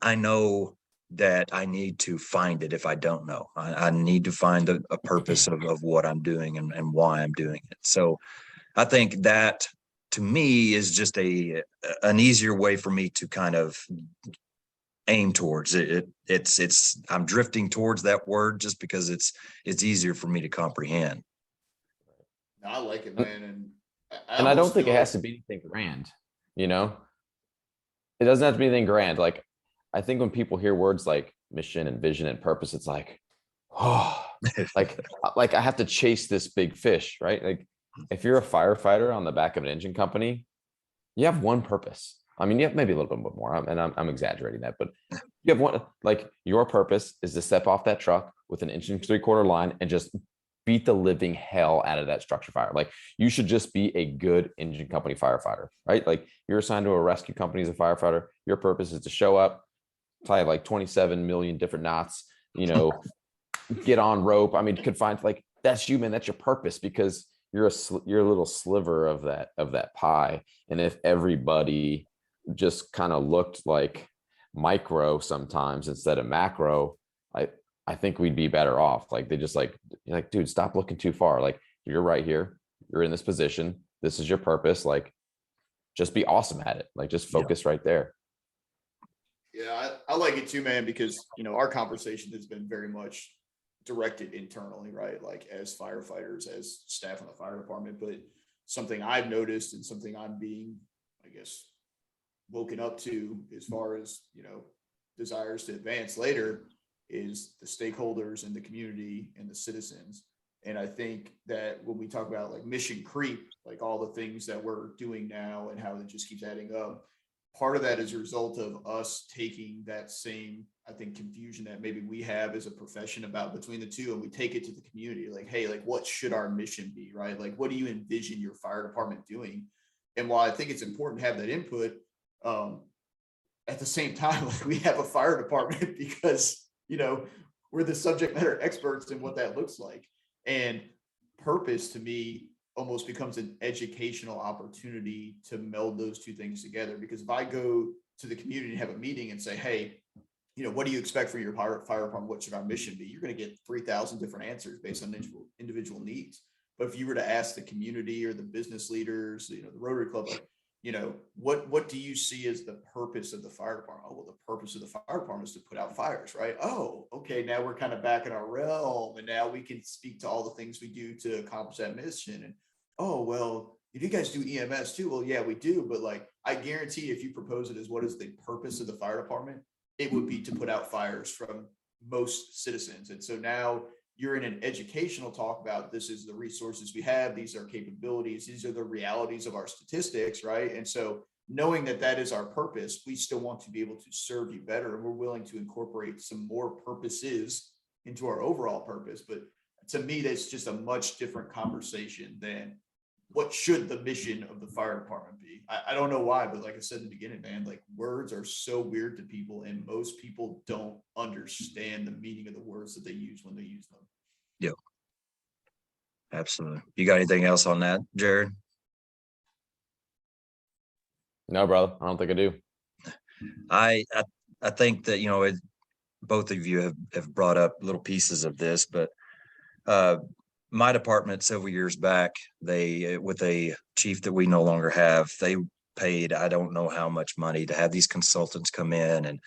I know that I need to find it if I don't know. I need to find a purpose of what I'm doing and why I'm doing it. So I think that to me is just an easier way for me to kind of aim towards it. I'm drifting towards that word just because it's easier for me to comprehend. I like it, man. And I don't think it has to be anything grand, it doesn't have to be anything grand. Like, I think when people hear words like mission and vision and purpose, it's like, oh, like I have to chase this big fish, right? Like, if you're a firefighter on the back of an engine company, you have one purpose. I mean, you have maybe a little bit more, and I'm exaggerating that, but you have one, like, your purpose is to step off that truck with an 1 3/4 line and just beat the living hell out of that structure fire. Like, you should just be a good engine company firefighter, right? Like, you're assigned to a rescue company as a firefighter. Your purpose is to show up, tie like 27 million different knots, get on rope. I mean, confined, like, that's you, man. That's your purpose, because you're a little sliver of that pie. And if everybody just kind of looked like micro sometimes instead of macro, I think we'd be better off. Like, they just like, dude, stop looking too far. Like, you're right here. You're in this position. This is your purpose. Like, just be awesome at it. Like, just focus right there. Yeah, I like it too, man, because, our conversation has been very much directed internally, right? Like as firefighters, as staff in the fire department. But something I've noticed and something I'm being, I guess, woken up to as far as, desires to advance later is the stakeholders and the community and the citizens. And I think that when we talk about like mission creep, like all the things that we're doing now and how it just keeps adding up, part of that is a result of us taking that same, I think, confusion that maybe we have as a profession about between the two, and we take it to the community. Like, hey, like what should our mission be, right? Like, what do you envision your fire department doing? And while I think it's important to have that input, at the same time, like we have a fire department because, we're the subject matter experts in what that looks like. And purpose to me almost becomes an educational opportunity to meld those two things together. Because if I go to the community and have a meeting and say, hey, what do you expect for your fire department? What should our mission be? You're going to get 3,000 different answers based on individual needs. But if you were to ask the community or the business leaders, the Rotary Club, like, what do you see as the purpose of the fire department? Oh, well, the purpose of the fire department is to put out fires, right? Oh, okay. Now we're kind of back in our realm, and now we can speak to all the things we do to accomplish that mission. And oh, well, you guys do EMS too? Well, yeah, we do. But like, I guarantee if you propose it as what is the purpose of the fire department, it would be to put out fires from most citizens. And so now you're in an educational talk about this is the resources we have. These are capabilities. These are the realities of our statistics, right? And so knowing that that is our purpose, we still want to be able to serve you better. And we're willing to incorporate some more purposes into our overall purpose. But to me, that's just a much different conversation than what should the mission of the fire department be. I don't know why, but like I said in the beginning, man, like words are so weird to people, and most people don't understand the meaning of the words that they use when they use them. Yep. Absolutely. You got anything else on that, Jarrod? No, brother, I don't think I do. I think that, both of you have brought up little pieces of this, but my department several years back, they, with a chief that we no longer have, they paid, I don't know how much money to have these consultants come in,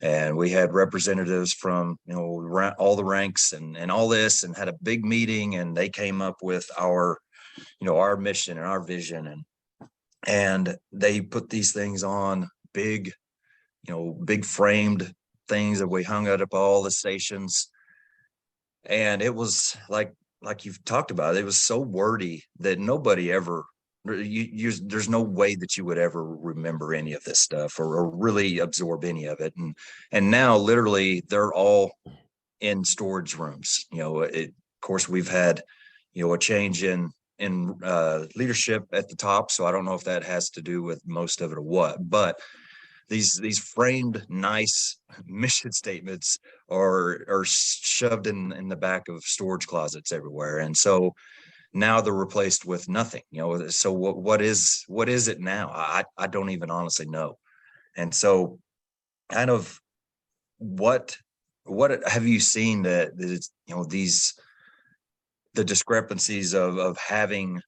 and we had representatives from, all the ranks and all this, and had a big meeting, and they came up with our mission and our vision, and they put these things on big framed things that we hung up all the stations. And it was like you've talked about, it was so wordy that nobody ever, there's no way that you would ever remember any of this stuff or really absorb any of it. And now literally they're all in storage rooms. Of course we've had, a change in leadership at the top. So I don't know if that has to do with most of it or what, but these framed nice mission statements are shoved in the back of storage closets everywhere. And so now they're replaced with nothing, so what is it now? I don't even honestly know. And so kind of what have you seen that it's, the discrepancies of having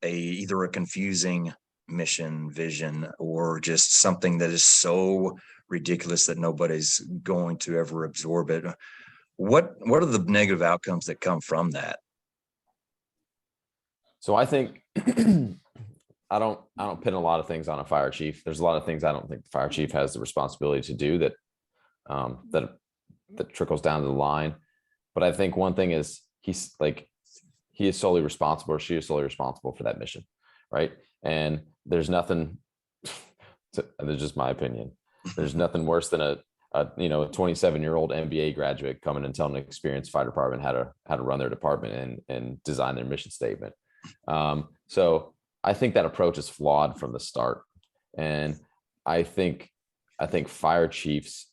either a confusing mission, vision, or just something that is so ridiculous that nobody's going to ever absorb it? What are the negative outcomes that come from that? So I think I don't pin a lot of things on a fire chief. There's a lot of things I don't think the fire chief has the responsibility to do that trickles down to the line. But I think one thing is he is solely responsible, or she is solely responsible for that mission, right? And there's nothing. That's just my opinion. There's nothing worse than a 27-year-old MBA graduate coming and telling an experienced fire department how to run their department and design their mission statement. So I think that approach is flawed from the start. And I think fire chiefs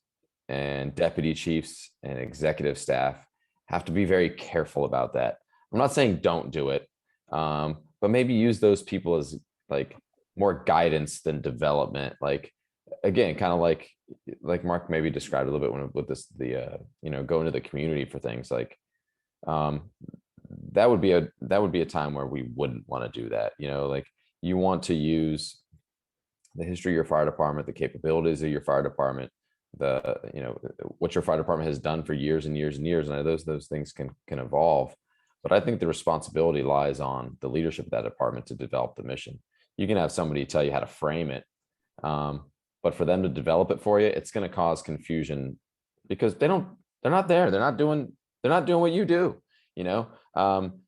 and deputy chiefs and executive staff have to be very careful about that. I'm not saying don't do it, but maybe use those people as like more guidance than development. Like, again, kind of like Marc maybe described a little bit with this, go into the community for things like, that would be a time where we wouldn't want to do that. Like you want to use the history of your fire department, the capabilities of your fire department, what your fire department has done for years and years and years. And I know those things can evolve, but I think the responsibility lies on the leadership of that department to develop the mission. You can have somebody tell you how to frame it, but for them to develop it for you, it's going to cause confusion because they're not there. They're not doing what you do,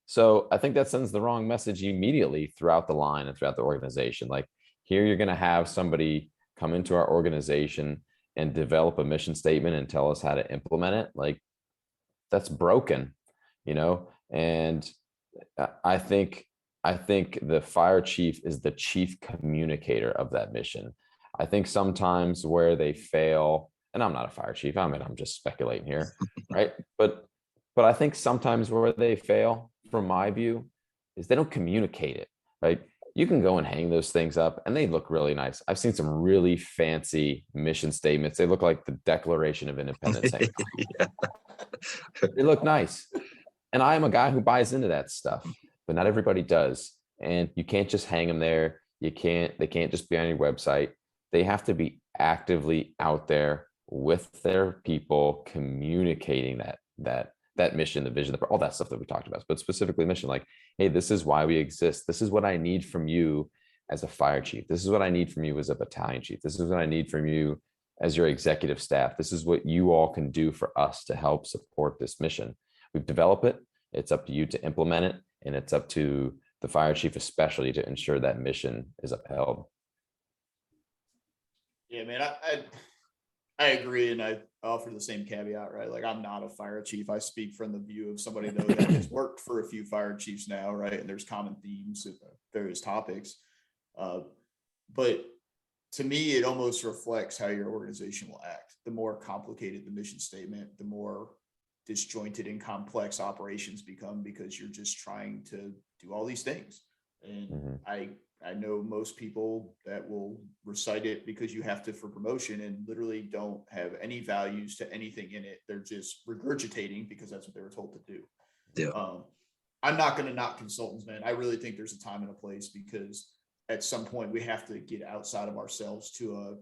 So I think that sends the wrong message immediately throughout the line and throughout the organization. Like, here, you're going to have somebody come into our organization and develop a mission statement and tell us how to implement it. Like, that's broken, and I think the fire chief is the chief communicator of that mission. I think sometimes where they fail, and I'm not a fire chief, I'm just speculating here, right? But I think sometimes where they fail, from my view, is they don't communicate it, right? You can go and hang those things up and they look really nice. I've seen some really fancy mission statements. They look like the Declaration of Independence. Yeah. They look nice. And I am a guy who buys into that stuff, but not everybody does. And you can't just hang them there. They can't just be on your website. They have to be actively out there with their people, communicating that mission, the vision, all that stuff that we talked about, but specifically mission, like, hey, this is why we exist. This is what I need from you as a fire chief. This is what I need from you as a battalion chief. This is what I need from you as your executive staff. This is what you all can do for us to help support this mission. We've developed it. It's up to you to implement it. And it's up to the fire chief, especially, to ensure that mission is upheld. Yeah, man, I agree. And I offer the same caveat, right? Like, I'm not a fire chief. I speak from the view of somebody though that has worked for a few fire chiefs now, right? And there's common themes of various topics. But to me, it almost reflects how your organization will act. The more complicated the mission statement, the more disjointed and complex operations become, because you're just trying to do all these things. And I know most people that will recite it because you have to for promotion, and literally don't have any values to anything in it. They're just regurgitating because that's what they were told to do. Yeah. I'm not going to knock consultants, man. I really think there's a time and a place, because at some point we have to get outside of ourselves to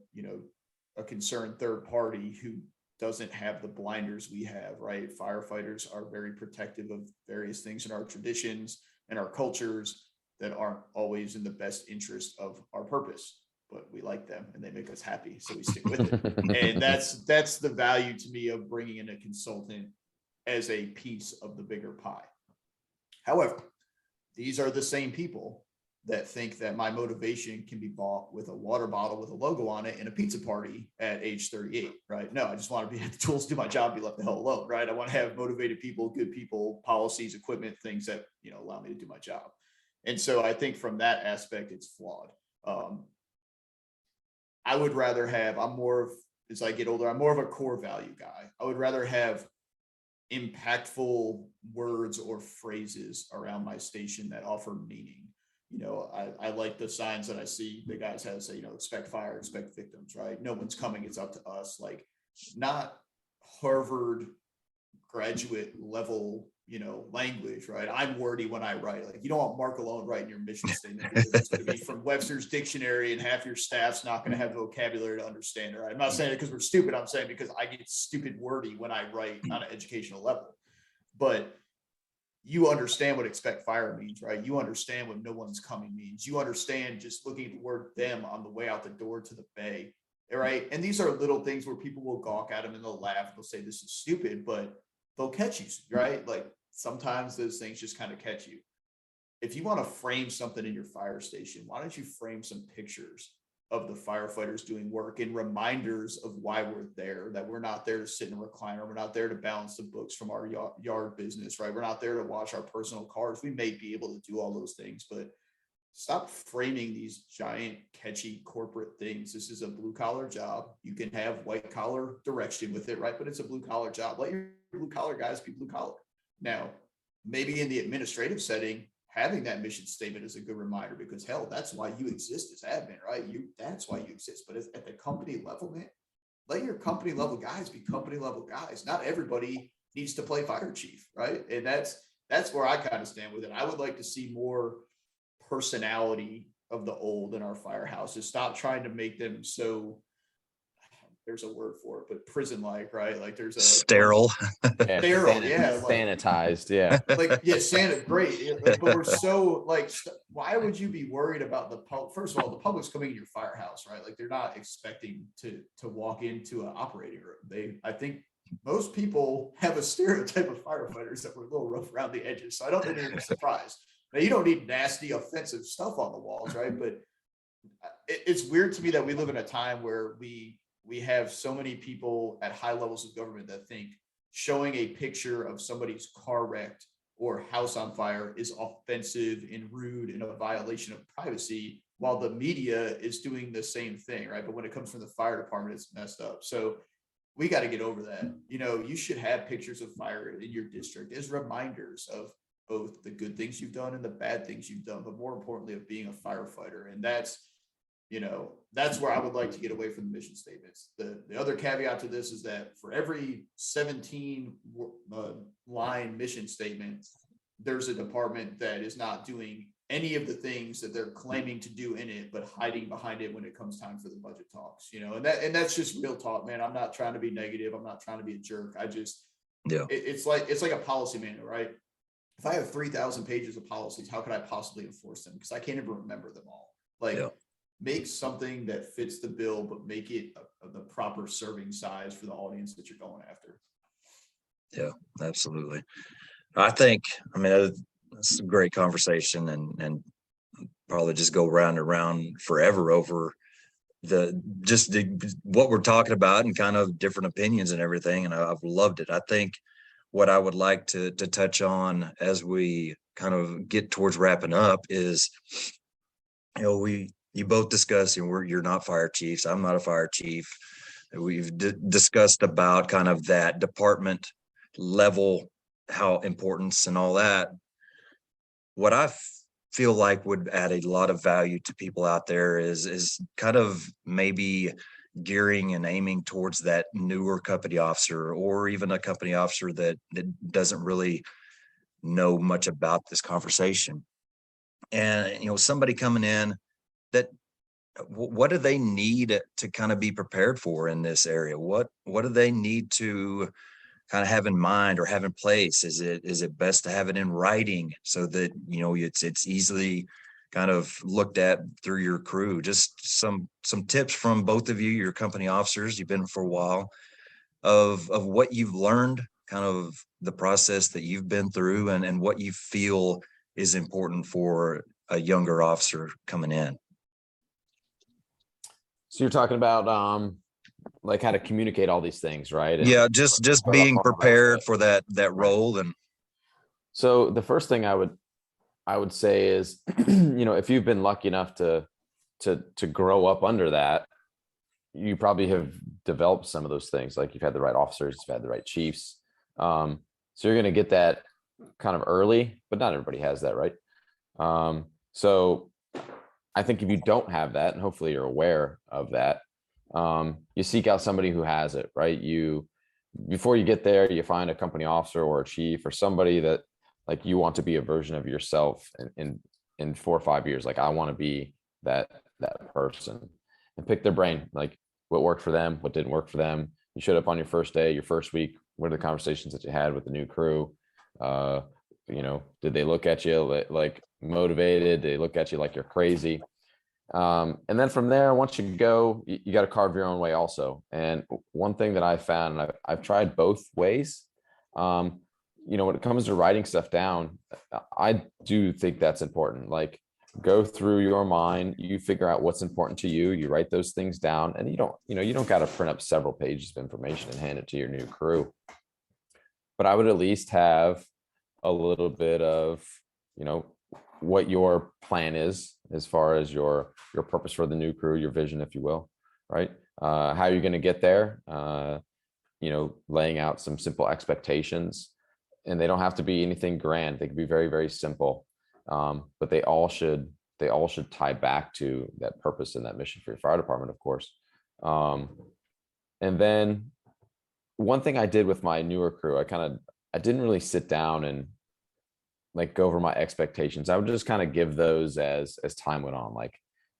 a concerned third party who doesn't have the blinders we have, right? Firefighters are very protective of various things in our traditions and our cultures that aren't always in the best interest of our purpose, but we like them and they make us happy, so we stick with it. And that's the value to me of bringing in a consultant as a piece of the bigger pie. However, these are the same people that think that my motivation can be bought with a water bottle with a logo on it and a pizza party at age 38, right? No, I just want to have the tools to do my job, be left the hell alone, right? I want to have motivated people, good people, policies, equipment, things that, allow me to do my job. And so I think from that aspect, it's flawed. I would rather have, as I get older, I'm more of a core value guy. I would rather have impactful words or phrases around my station that offer meaning. I like the signs that I see the guys have say, expect fire, expect victims, right? No one's coming, it's up to us. Like, not Harvard graduate level, language, right? I'm wordy when I write. Like, you don't want Marc Aloan writing your mission statement, because it's going to be from Webster's dictionary and half your staff's not going to have the vocabulary to understand it. Right? I'm not saying it because we're stupid. I'm saying because I get stupid wordy when I write on an educational level. But you understand what expect fire means, right? You understand what no one's coming means. You understand just looking at the word them on the way out the door to the bay, right? And these are little things where people will gawk at them and they'll laugh. They'll say this is stupid, but they'll catch you, right? Like, sometimes those things just kind of catch you. If you want to frame something in your fire station, why don't you frame some pictures of the firefighters doing work and reminders of why we're there, that we're not there to sit in a recliner. We're not there to balance the books from our yard business, right? We're not there to wash our personal cars. We may be able to do all those things, but stop framing these giant, catchy corporate things. This is a blue collar job. You can have white collar direction with it, right? But it's a blue collar job. Let your blue collar guys be blue collar. Now, maybe in the administrative setting, having that mission statement is a good reminder, because hell, that's why you exist as admin, right? That's why you exist. But at the company level, man, let your company level guys be company level guys. Not everybody needs to play fire chief, right? And that's where I kind of stand with it. I would like to see more personality of the old in our firehouses. Stop trying to make them so there's a word for it, but prison-like, right? Like there's a Sterile. Yeah, Sterile, yeah, like- sanitized. Yeah. like, yeah, Santa, great. Like, but we're so like, why would you be worried about the public? First of all, the public's coming in your firehouse, right? Like they're not expecting to walk into an operating room. I think most people have a stereotype of firefighters that were a little rough around the edges. So I don't think they're gonna be surprised. Now you don't need nasty, offensive stuff on the walls, right? But it's weird to me that we live in a time where we have so many people at high levels of government that think showing a picture of somebody's car wrecked or house on fire is offensive and rude and a violation of privacy, while the media is doing the same thing, right? But when it comes from the fire department, it's messed up. So we got to get over that. You know, you should have pictures of fire in your district as reminders of both the good things you've done and the bad things you've done, but more importantly of being a firefighter. And that's, you know, that's where I would like to get away from the mission statements. The other caveat to this is that for every 17 line mission statement, there's a department that is not doing any of the things that they're claiming to do in it, but hiding behind it when it comes time for the budget talks, you know, and that's just real talk, man. I'm not trying to be negative. I'm not trying to be a jerk. I just, it's like a policy manual, right? If I have 3,000 pages of policies, how could I possibly enforce them? Because I can't even remember them all. Like, make something that fits the bill, but make it the proper serving size for the audience that you're going after. Yeah, absolutely. I mean, it's a great conversation and probably just go round and round forever over what we're talking about and kind of different opinions and everything. And I've loved it. I think what I would like to touch on as we kind of get towards wrapping up is, you know, you both discussed, and you're not fire chiefs. I'm not a fire chief. We've discussed about kind of that department level, how importance and all that. What I feel like would add a lot of value to people out there is kind of maybe gearing and aiming towards that newer company officer, or even a company officer that doesn't really know much about this conversation. And, you know, somebody coming in that, what do they need to kind of be prepared for in this area? What do they need to kind of have in mind or have in place? Is it best to have it in writing so that, you know, it's easily kind of looked at through your crew? Just some tips from both of you, your company officers, you've been for a while, of what you've learned, kind of the process that you've been through, and what you feel is important for a younger officer coming in. So you're talking about like how to communicate all these things, right? And Yeah, just being prepared for that role. And so the first thing I would say is, you know, if you've been lucky enough to grow up under that, you probably have developed some of those things. Like you've had the right officers, you've had the right chiefs. So you're going to get that kind of early, but not everybody has that, right? So I think if you don't have that, and hopefully you're aware of that, you seek out somebody who has it, right? Before you get there, you find a company officer or a chief or somebody that, like, you want to be a version of yourself in 4 or 5 years. Like, I want to be that person, and pick their brain, like what worked for them, what didn't work for them. You showed up on your first day, your first week. What are the conversations that you had with the new crew? You know, did they look at you like motivated? Did they look at you like you're crazy? And then from there, once you go, you got to carve your own way also. And one thing that I found, and I've tried both ways, you know, when it comes to writing stuff down, I do think that's important. Like, go through your mind, you figure out what's important to you, you write those things down, and you don't got to print up several pages of information and hand it to your new crew. But I would at least have a little bit of, you know, what your plan is as far as your purpose for the new crew, your vision, if you will, right? How you're going to get there, you know, laying out some simple expectations, and they don't have to be anything grand. They can be very, very simple, but they all should tie back to that purpose and that mission for your fire department, of course. And then one thing I did with my newer crew, I didn't really sit down and like go over my expectations. I would just kind of give those as time went on. Like,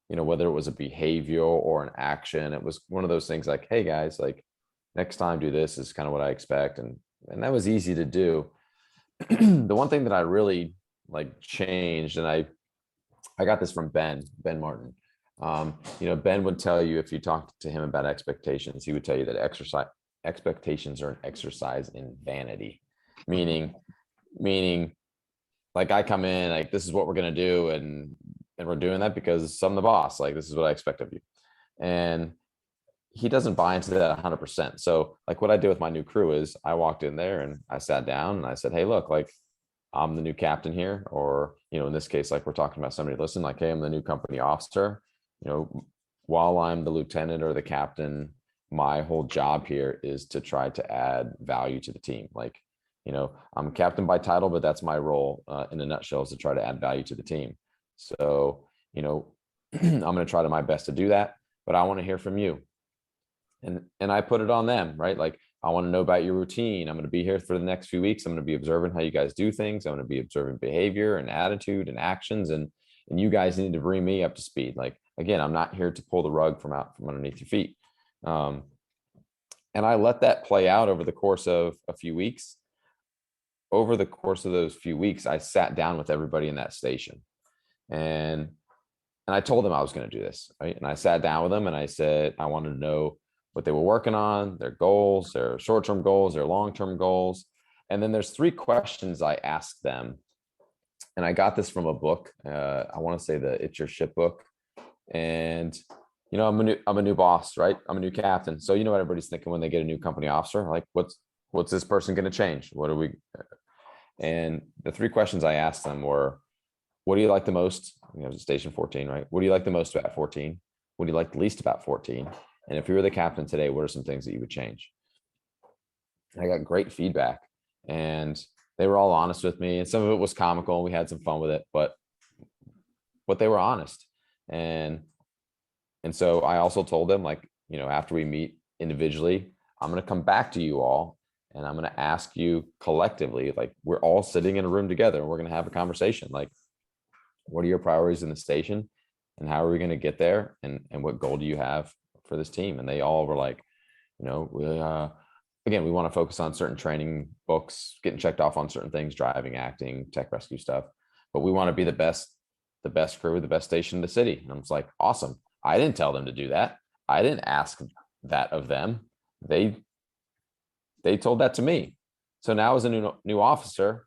whether it was a behavioral or an action, it was one of those things like, hey guys, like next time do this is kind of what I expect. And that was easy to do. The one thing that I really like changed, and I got this from Ben Martin. Ben would tell you, if you talked to him about expectations, he would tell you that expectations are an exercise in vanity, meaning like I come in, like this is what we're going to do. And we're doing that because I'm the boss. Like, this is what I expect of you. And he doesn't buy into that 100%. So like what I did with my new crew is I walked in there and I sat down and I said, hey, look, like I'm the new captain here, or, in this case, like we're talking about somebody, listen, like, hey, I'm the new company officer, while I'm the lieutenant or the captain, my whole job here is to try to add value to the team. Like, I'm captain by title, but that's my role in a nutshell, is to try to add value to the team. So, I'm going to try to my best to do that, but I want to hear from you. And I put it on them, right? Like, I want to know about your routine. I'm going to be here for the next few weeks. I'm going to be observing how you guys do things. I'm going to be observing behavior and attitude and actions. And you guys need to bring me up to speed. Like, again, I'm not here to pull the rug from underneath your feet. And I let that play out over the course of a few weeks. Over the course of those few weeks, I sat down with everybody in that station and I told them I was going to do this, right? And I sat down with them and I said, I wanted to know what they were working on, their goals, their short-term goals, their long-term goals. And then there's 3 questions I asked them. And I got this from a book. I want to say the It's Your Shit book. And, I'm a new boss, right? I'm a new captain. So what everybody's thinking when they get a new company officer, like what's this person going to change? What are we? And the 3 questions I asked them were, what do you like the most? It was station 14, right? What do you like the most about 14? What do you like the least about 14? And if you were the captain today, what are some things that you would change? And I got great feedback and they were all honest with me. And some of it was comical and we had some fun with it, but they were honest. And so I also told them, like, after we meet individually, I'm going to come back to you all and I'm going to ask you collectively, like we're all sitting in a room together and we're going to have a conversation. Like, what are your priorities in the station and how are we going to get there? And what goal do you have for this team? And they all were like, again, we want to focus on certain training books, getting checked off on certain things, driving, acting, tech rescue stuff, but we want to be the best crew, the best station in the city. And I was like, awesome. I didn't tell them to do that. I didn't ask that of them. They told that to me. So now as a new officer,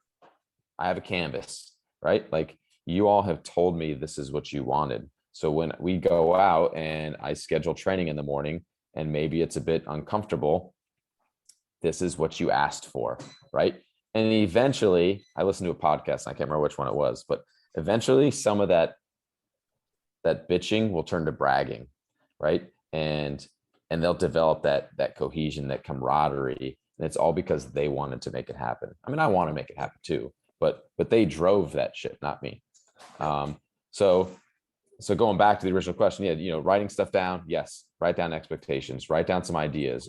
I have a canvas, right? Like, you all have told me this is what you wanted. So when we go out and I schedule training in the morning and maybe it's a bit uncomfortable, this is what you asked for, right? And eventually I listened to a podcast, I can't remember which one it was, but eventually some of that bitching will turn to bragging, right? And they'll develop that cohesion, that camaraderie. And it's all because they wanted to make it happen. I mean, I want to make it happen too, but they drove that shit, not me. So going back to the original question, yeah, writing stuff down. Yes. Write down expectations, write down some ideas,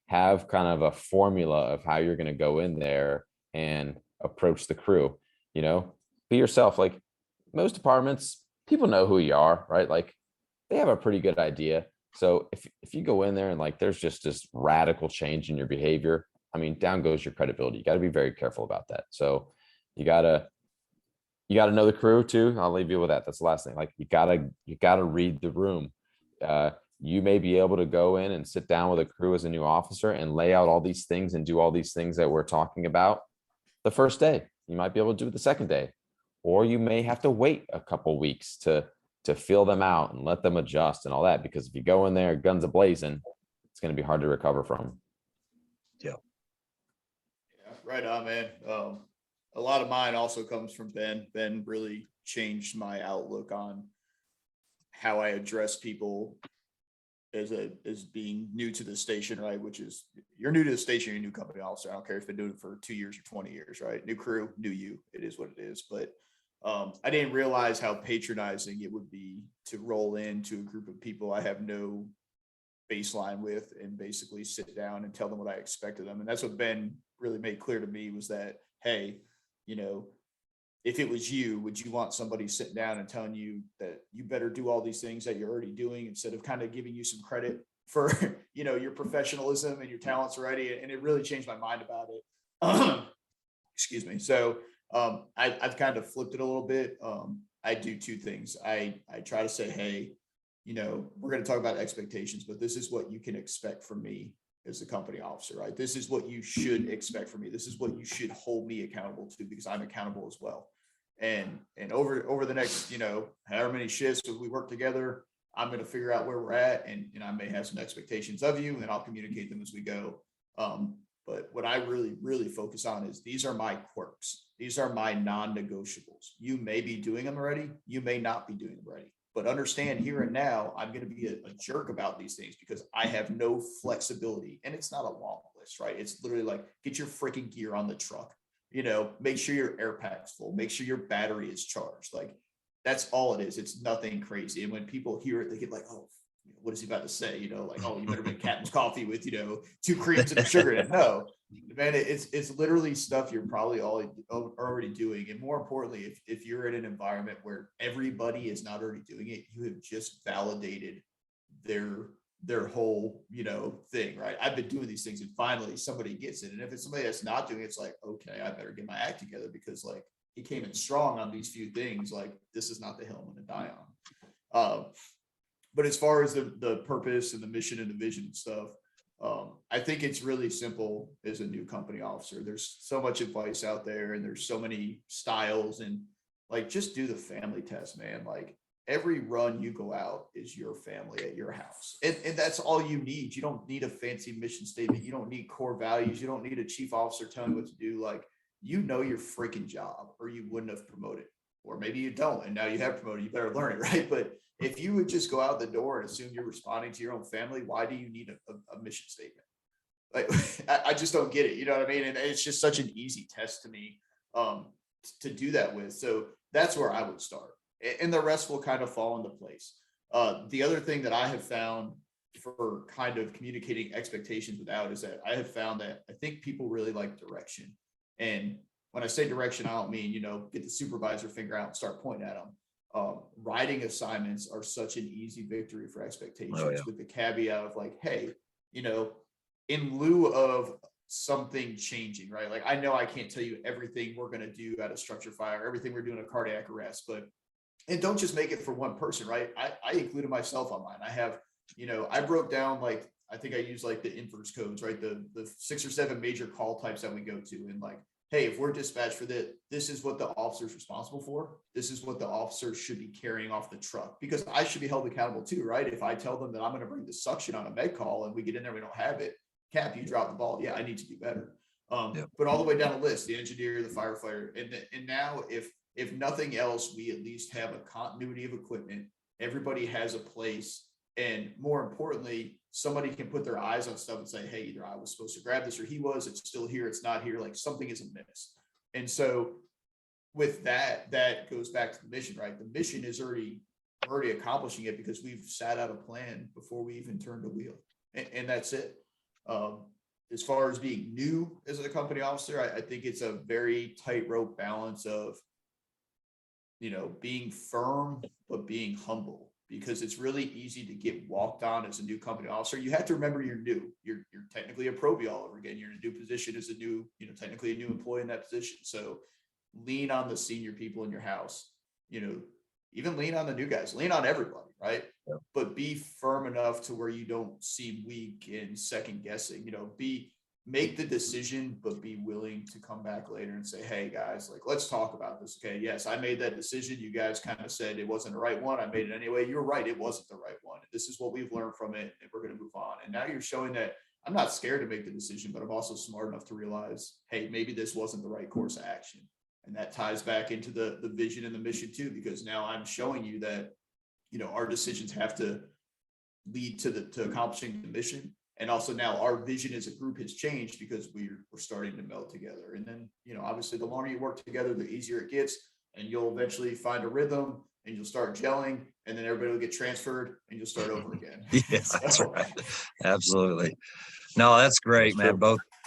have kind of a formula of how you're going to go in there and approach the crew, be yourself. Like, most departments, people know who you are, right? Like, they have a pretty good idea. So if you go in there and like, there's just this radical change in your behavior, I mean, down goes your credibility. You got to be very careful about that. So you got to know the crew too. I'll leave you with that. That's the last thing. Like, you got to read the room. You may be able to go in and sit down with a crew as a new officer and lay out all these things and do all these things that we're talking about the first day. You might be able to do it the second day, or you may have to wait a couple weeks to feel them out and let them adjust and all that. Because if you go in there guns a blazing, it's going to be hard to recover from. Yeah, right on, man. A lot of mine also comes from Ben. Ben really changed my outlook on how I address people as being new to the station, right? Which is, you're new to the station, you're a new company officer. I don't care if you've been doing it for 2 years or 20 years, right? New crew, new you. It is what it is. But I didn't realize how patronizing it would be to roll into a group of people I have no baseline with and basically sit down and tell them what I expect of them. And that's what Ben really made clear to me, was that, hey, if it was you, would you want somebody sitting down and telling you that you better do all these things that you're already doing instead of kind of giving you some credit for, your professionalism and your talents already? And it really changed my mind about it. Excuse me. So I've kind of flipped it a little bit. I do two things. I try to say, hey, we're going to talk about expectations, but this is what you can expect from me as the company officer, right? This is what you should expect from me. This is what you should hold me accountable to, because I'm accountable as well. And over the next, however many shifts that we work together, I'm going to figure out where we're at, and I may have some expectations of you, and I'll communicate them as we go. But what I really focus on is, these are my quirks. These are my non-negotiables. You may be doing them already. You may not be doing them already. But understand, here and now, I'm going to be a jerk about these things because I have no flexibility. And it's not a long list, right? It's literally like, get your freaking gear on the truck, make sure your air pack's full, make sure your battery is charged. Like, that's all it is. It's nothing crazy. And when people hear it, they get like, oh, what is he about to say? Like, oh, you better make Captain's coffee with, 2 creams and sugar in it. No, man, it's literally stuff you're probably already doing. And more importantly, if you're in an environment where everybody is not already doing it, you have just validated their whole, thing, right? I've been doing these things, and finally somebody gets it. And if it's somebody that's not doing it, it's like, okay, I better get my act together, because like, he came in strong on these few things. Like, this is not the hill I'm going to die on. But as far as the purpose and the mission and the vision and stuff, I think it's really simple as a new company officer. There's so much advice out there, and there's so many styles, and like, just do the family test, man. Like, every run you go out is your family at your house. And that's all you need. You don't need a fancy mission statement. You don't need core values. You don't need a chief officer telling you what to do. Like, your freaking job, or you wouldn't have promoted, or maybe you don't, and now you have promoted, you better learn it, right? But if you would just go out the door and assume you're responding to your own family, why do you need a mission statement? Like, I just don't get it. You know what I mean? And it's just such an easy test to me to do that with. So that's where I would start, and the rest will kind of fall into place. The other thing that I have found for kind of communicating expectations without is that I have found that I think people really like direction. And when I say direction, I don't mean, get the supervisor finger out and start pointing at them. Writing assignments are such an easy victory for expectations, with the caveat of like, hey, in lieu of something changing, right? Like, I know I can't tell you everything we're going to do at a structure fire, everything we're doing a cardiac arrest, and don't just make it for one person, right? I included myself on mine. I have, I broke down, like, I think I use like the inverse codes, right? The 6 or 7 major call types that we go to. And like, hey, if we're dispatched for this is what the officer's responsible for. This is what the officer should be carrying off the truck, because I should be held accountable too, right? If I tell them that I'm going to bring the suction on a med call and we get in there, we don't have it. Cap, you drop the ball. Yeah, I need to do better. But all the way down the list, the engineer, the firefighter, and now if nothing else, we at least have a continuity of equipment. Everybody has a place. And more importantly, somebody can put their eyes on stuff and say, hey, either I was supposed to grab this, or he was, it's still here, it's not here, like something is amiss. And so with that goes back to the mission, right? The mission is already accomplishing it because we've sat out a plan before we even turned the wheel. And that's it. As far as being new as a company officer, I think it's a very tightrope balance of, being firm, but being humble. Because it's really easy to get walked on as a new company officer. You have to remember you're new. You're technically a probie all over again. You're in a new position as a new, technically a new employee in that position. So lean on the senior people in your house, even lean on the new guys, lean on everybody, right? Yeah. But be firm enough to where you don't seem weak and second guessing, make the decision, but be willing to come back later and say, hey guys, like, let's talk about this. Okay. Yes, I made that decision. You guys kind of said it wasn't the right one. I made it anyway. You're right. It wasn't the right one. This is what we've learned from it, and we're going to move on. And now you're showing that I'm not scared to make the decision, but I'm also smart enough to realize, hey, maybe this wasn't the right course of action. And that ties back into the vision and the mission too, because now I'm showing you that, our decisions have to lead to accomplishing the mission. And also now our vision as a group has changed because we're starting to meld together. And then, obviously the longer you work together, the easier it gets, and you'll eventually find a rhythm and you'll start gelling, and then everybody will get transferred and you'll start over again. Yes, that's right. Absolutely. No, that's great, man.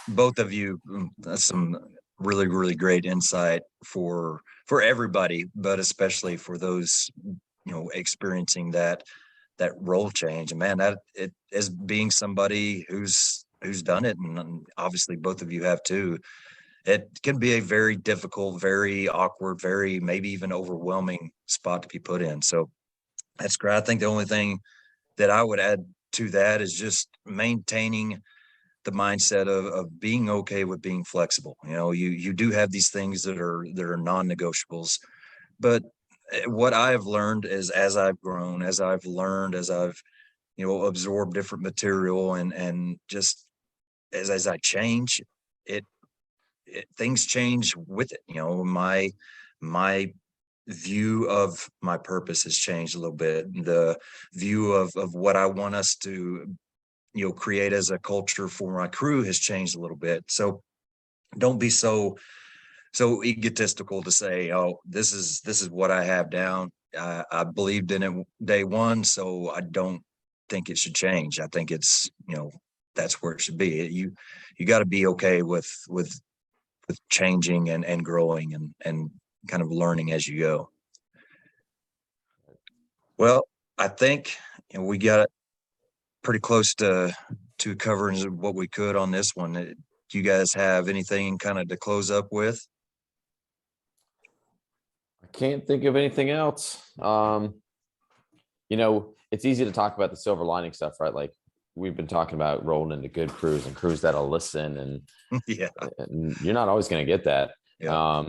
Both of you, that's some really, really great insight for everybody, but especially for those, experiencing that role change. And man, that it as being somebody who's done it, and obviously both of you have too, it can be a very difficult, very awkward, very maybe even overwhelming spot to be put in. So that's great. I think the only thing that I would add to that is just maintaining the mindset of being okay with being flexible. You do have these things that are non-negotiables, but what I've learned is, as I've grown, as I've learned, as I've absorbed different material, and just as I change, it, things change with it. My view of my purpose has changed a little bit. The view of what I want us to create as a culture for my crew has changed a little bit. So don't be so egotistical to say, oh, this is what I have down. I believed in it day one, so I don't think it should change. I think it's, that's where it should be. You got to be okay with changing and growing and kind of learning as you go. Well, I think we got pretty close to covering what we could on this one. Do you guys have anything kind of to close up with? I can't think of anything else. It's easy to talk about the silver lining stuff, right? Like we've been talking about rolling into good crews and crews that'll listen, and Yeah, and you're not always going to get that. Yeah.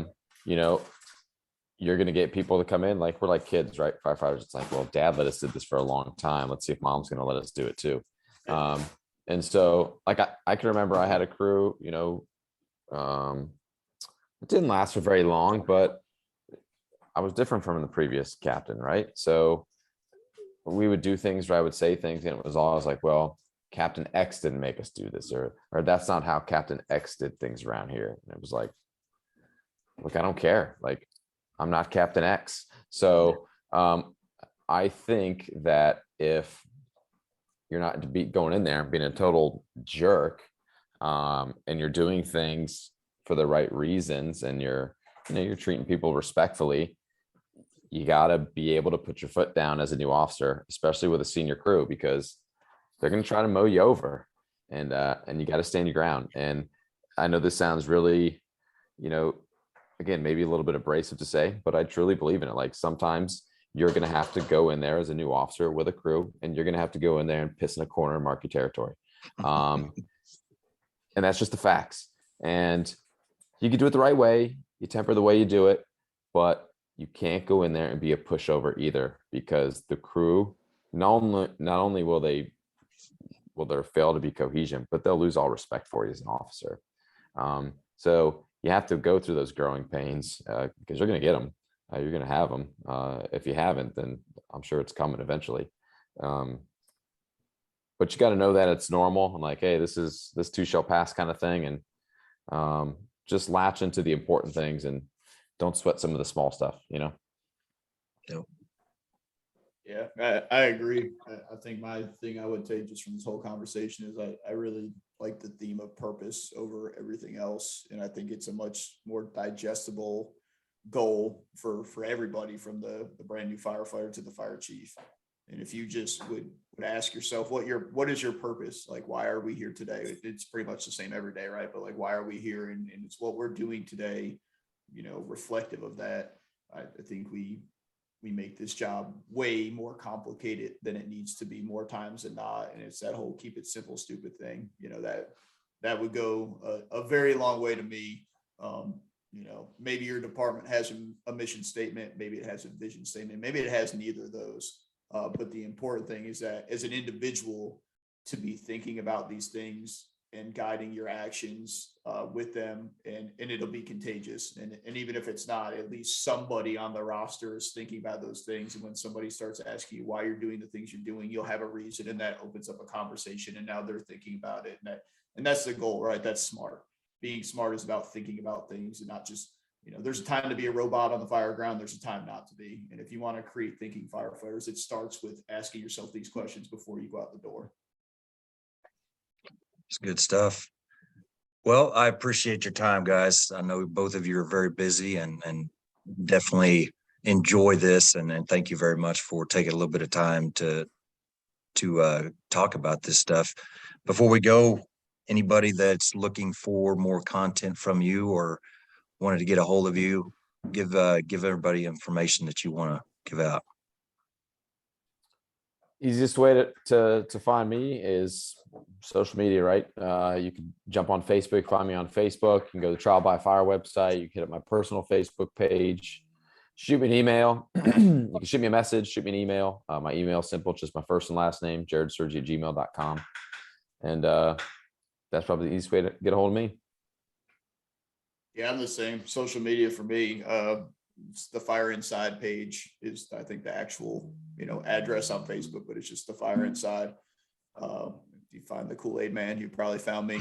You're going to get people to come in, like we're like kids, right? Firefighters. It's like, well, dad let us do this for a long time. Let's see if mom's going to let us do it too. And so like, I can remember I had a crew, it didn't last for very long, but I was different from the previous captain, right? So we would do things, or I would say things, and it was always like, well, Captain X didn't make us do this, or that's not how Captain X did things around here. And it was like, look, I don't care. Like, I'm not Captain X. So I think that if you're not to be going in there and being a total jerk, and you're doing things for the right reasons, and you're treating people respectfully, you got to be able to put your foot down as a new officer, especially with a senior crew, because they're going to try to mow you over, and you got to stand your ground. And I know this sounds really, again, maybe a little bit abrasive to say, but I truly believe in it. Like sometimes you're going to have to go in there as a new officer with a crew, and you're going to have to go in there and piss in a corner and mark your territory. And that's just the facts. And you can do it the right way. You temper the way you do it, but you can't go in there and be a pushover either, because the crew, not only will there fail to be cohesion, but they'll lose all respect for you as an officer. So you have to go through those growing pains, because you're going to get them. You're going to have them. If you haven't, then I'm sure it's coming eventually. But you got to know that it's normal, and like, hey, this too shall pass kind of thing. And just latch into the important things and don't sweat some of the small stuff, Yep. Yeah, I agree. I think my thing I would take just from this whole conversation is I really like the theme of purpose over everything else. And I think it's a much more digestible goal for everybody, from the brand new firefighter to the fire chief. And if you just would ask yourself what is your purpose? Like, why are we here today? It's pretty much the same every day, right? But like, why are we here? And it's what we're doing today, reflective of that. I think we make this job way more complicated than it needs to be more times than not. And it's that whole keep it simple, stupid thing, that would go a very long way to me. Maybe your department has a mission statement, maybe it has a vision statement, maybe it has neither of those. But the important thing is that as an individual, to be thinking about these things and guiding your actions with them, and it'll be contagious. And even if it's not, at least somebody on the roster is thinking about those things. And when somebody starts asking you why you're doing the things you're doing, you'll have a reason, and that opens up a conversation. And now they're thinking about it, and that's the goal, right? That's smart. Being smart is about thinking about things and not just, there's a time to be a robot on the fire ground. There's a time not to be. And if you want to create thinking firefighters, it starts with asking yourself these questions before you go out the door. It's good stuff. Well, I appreciate your time, guys. I know both of you are very busy and definitely enjoy this. And thank you very much for taking a little bit of time to talk about this stuff. Before we go, anybody that's looking for more content from you or wanted to get a hold of you, give everybody information that you want to give out. Easiest way to find me is social media, right? You can jump on Facebook, find me on Facebook. You can go to the Trial by Fire website. You can hit up my personal Facebook page. Shoot me an email. You can shoot me a message, shoot me an email. My email is simple, just my first and last name, jarrodsergi@gmail.com. And that's probably the easiest way to get a hold of me. Yeah, I'm the same. Social media for me, it's the Fire Inside page is, I think, the actual, address on Facebook, but it's just the Fire Inside. If you find the Kool-Aid Man, you probably found me.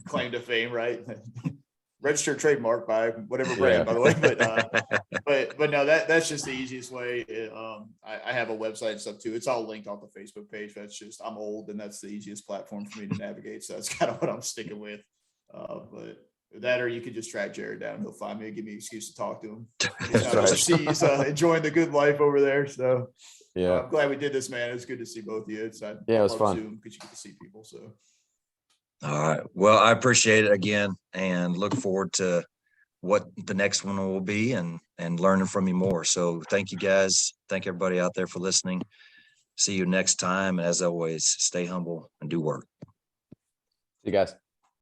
Claim to fame, right? Registered trademark by whatever brand, by the way. But no, that's just the easiest way. I have a website and stuff too. It's all linked off the Facebook page. That's just, I'm old, and that's the easiest platform for me to navigate. So that's kind of what I'm sticking with. But that, or you could just track Jarrod down. He'll find me and give me an excuse to talk to him. He's not overseas, enjoying the good life over there. So Yeah. I'm glad we did this, man. It's good to see both of you. It was fun. because you get to see people. So. All right. Well, I appreciate it again and look forward to what the next one will be and learning from you more. So thank you guys. Thank everybody out there for listening. See you next time. As always, stay humble and do work. See you guys.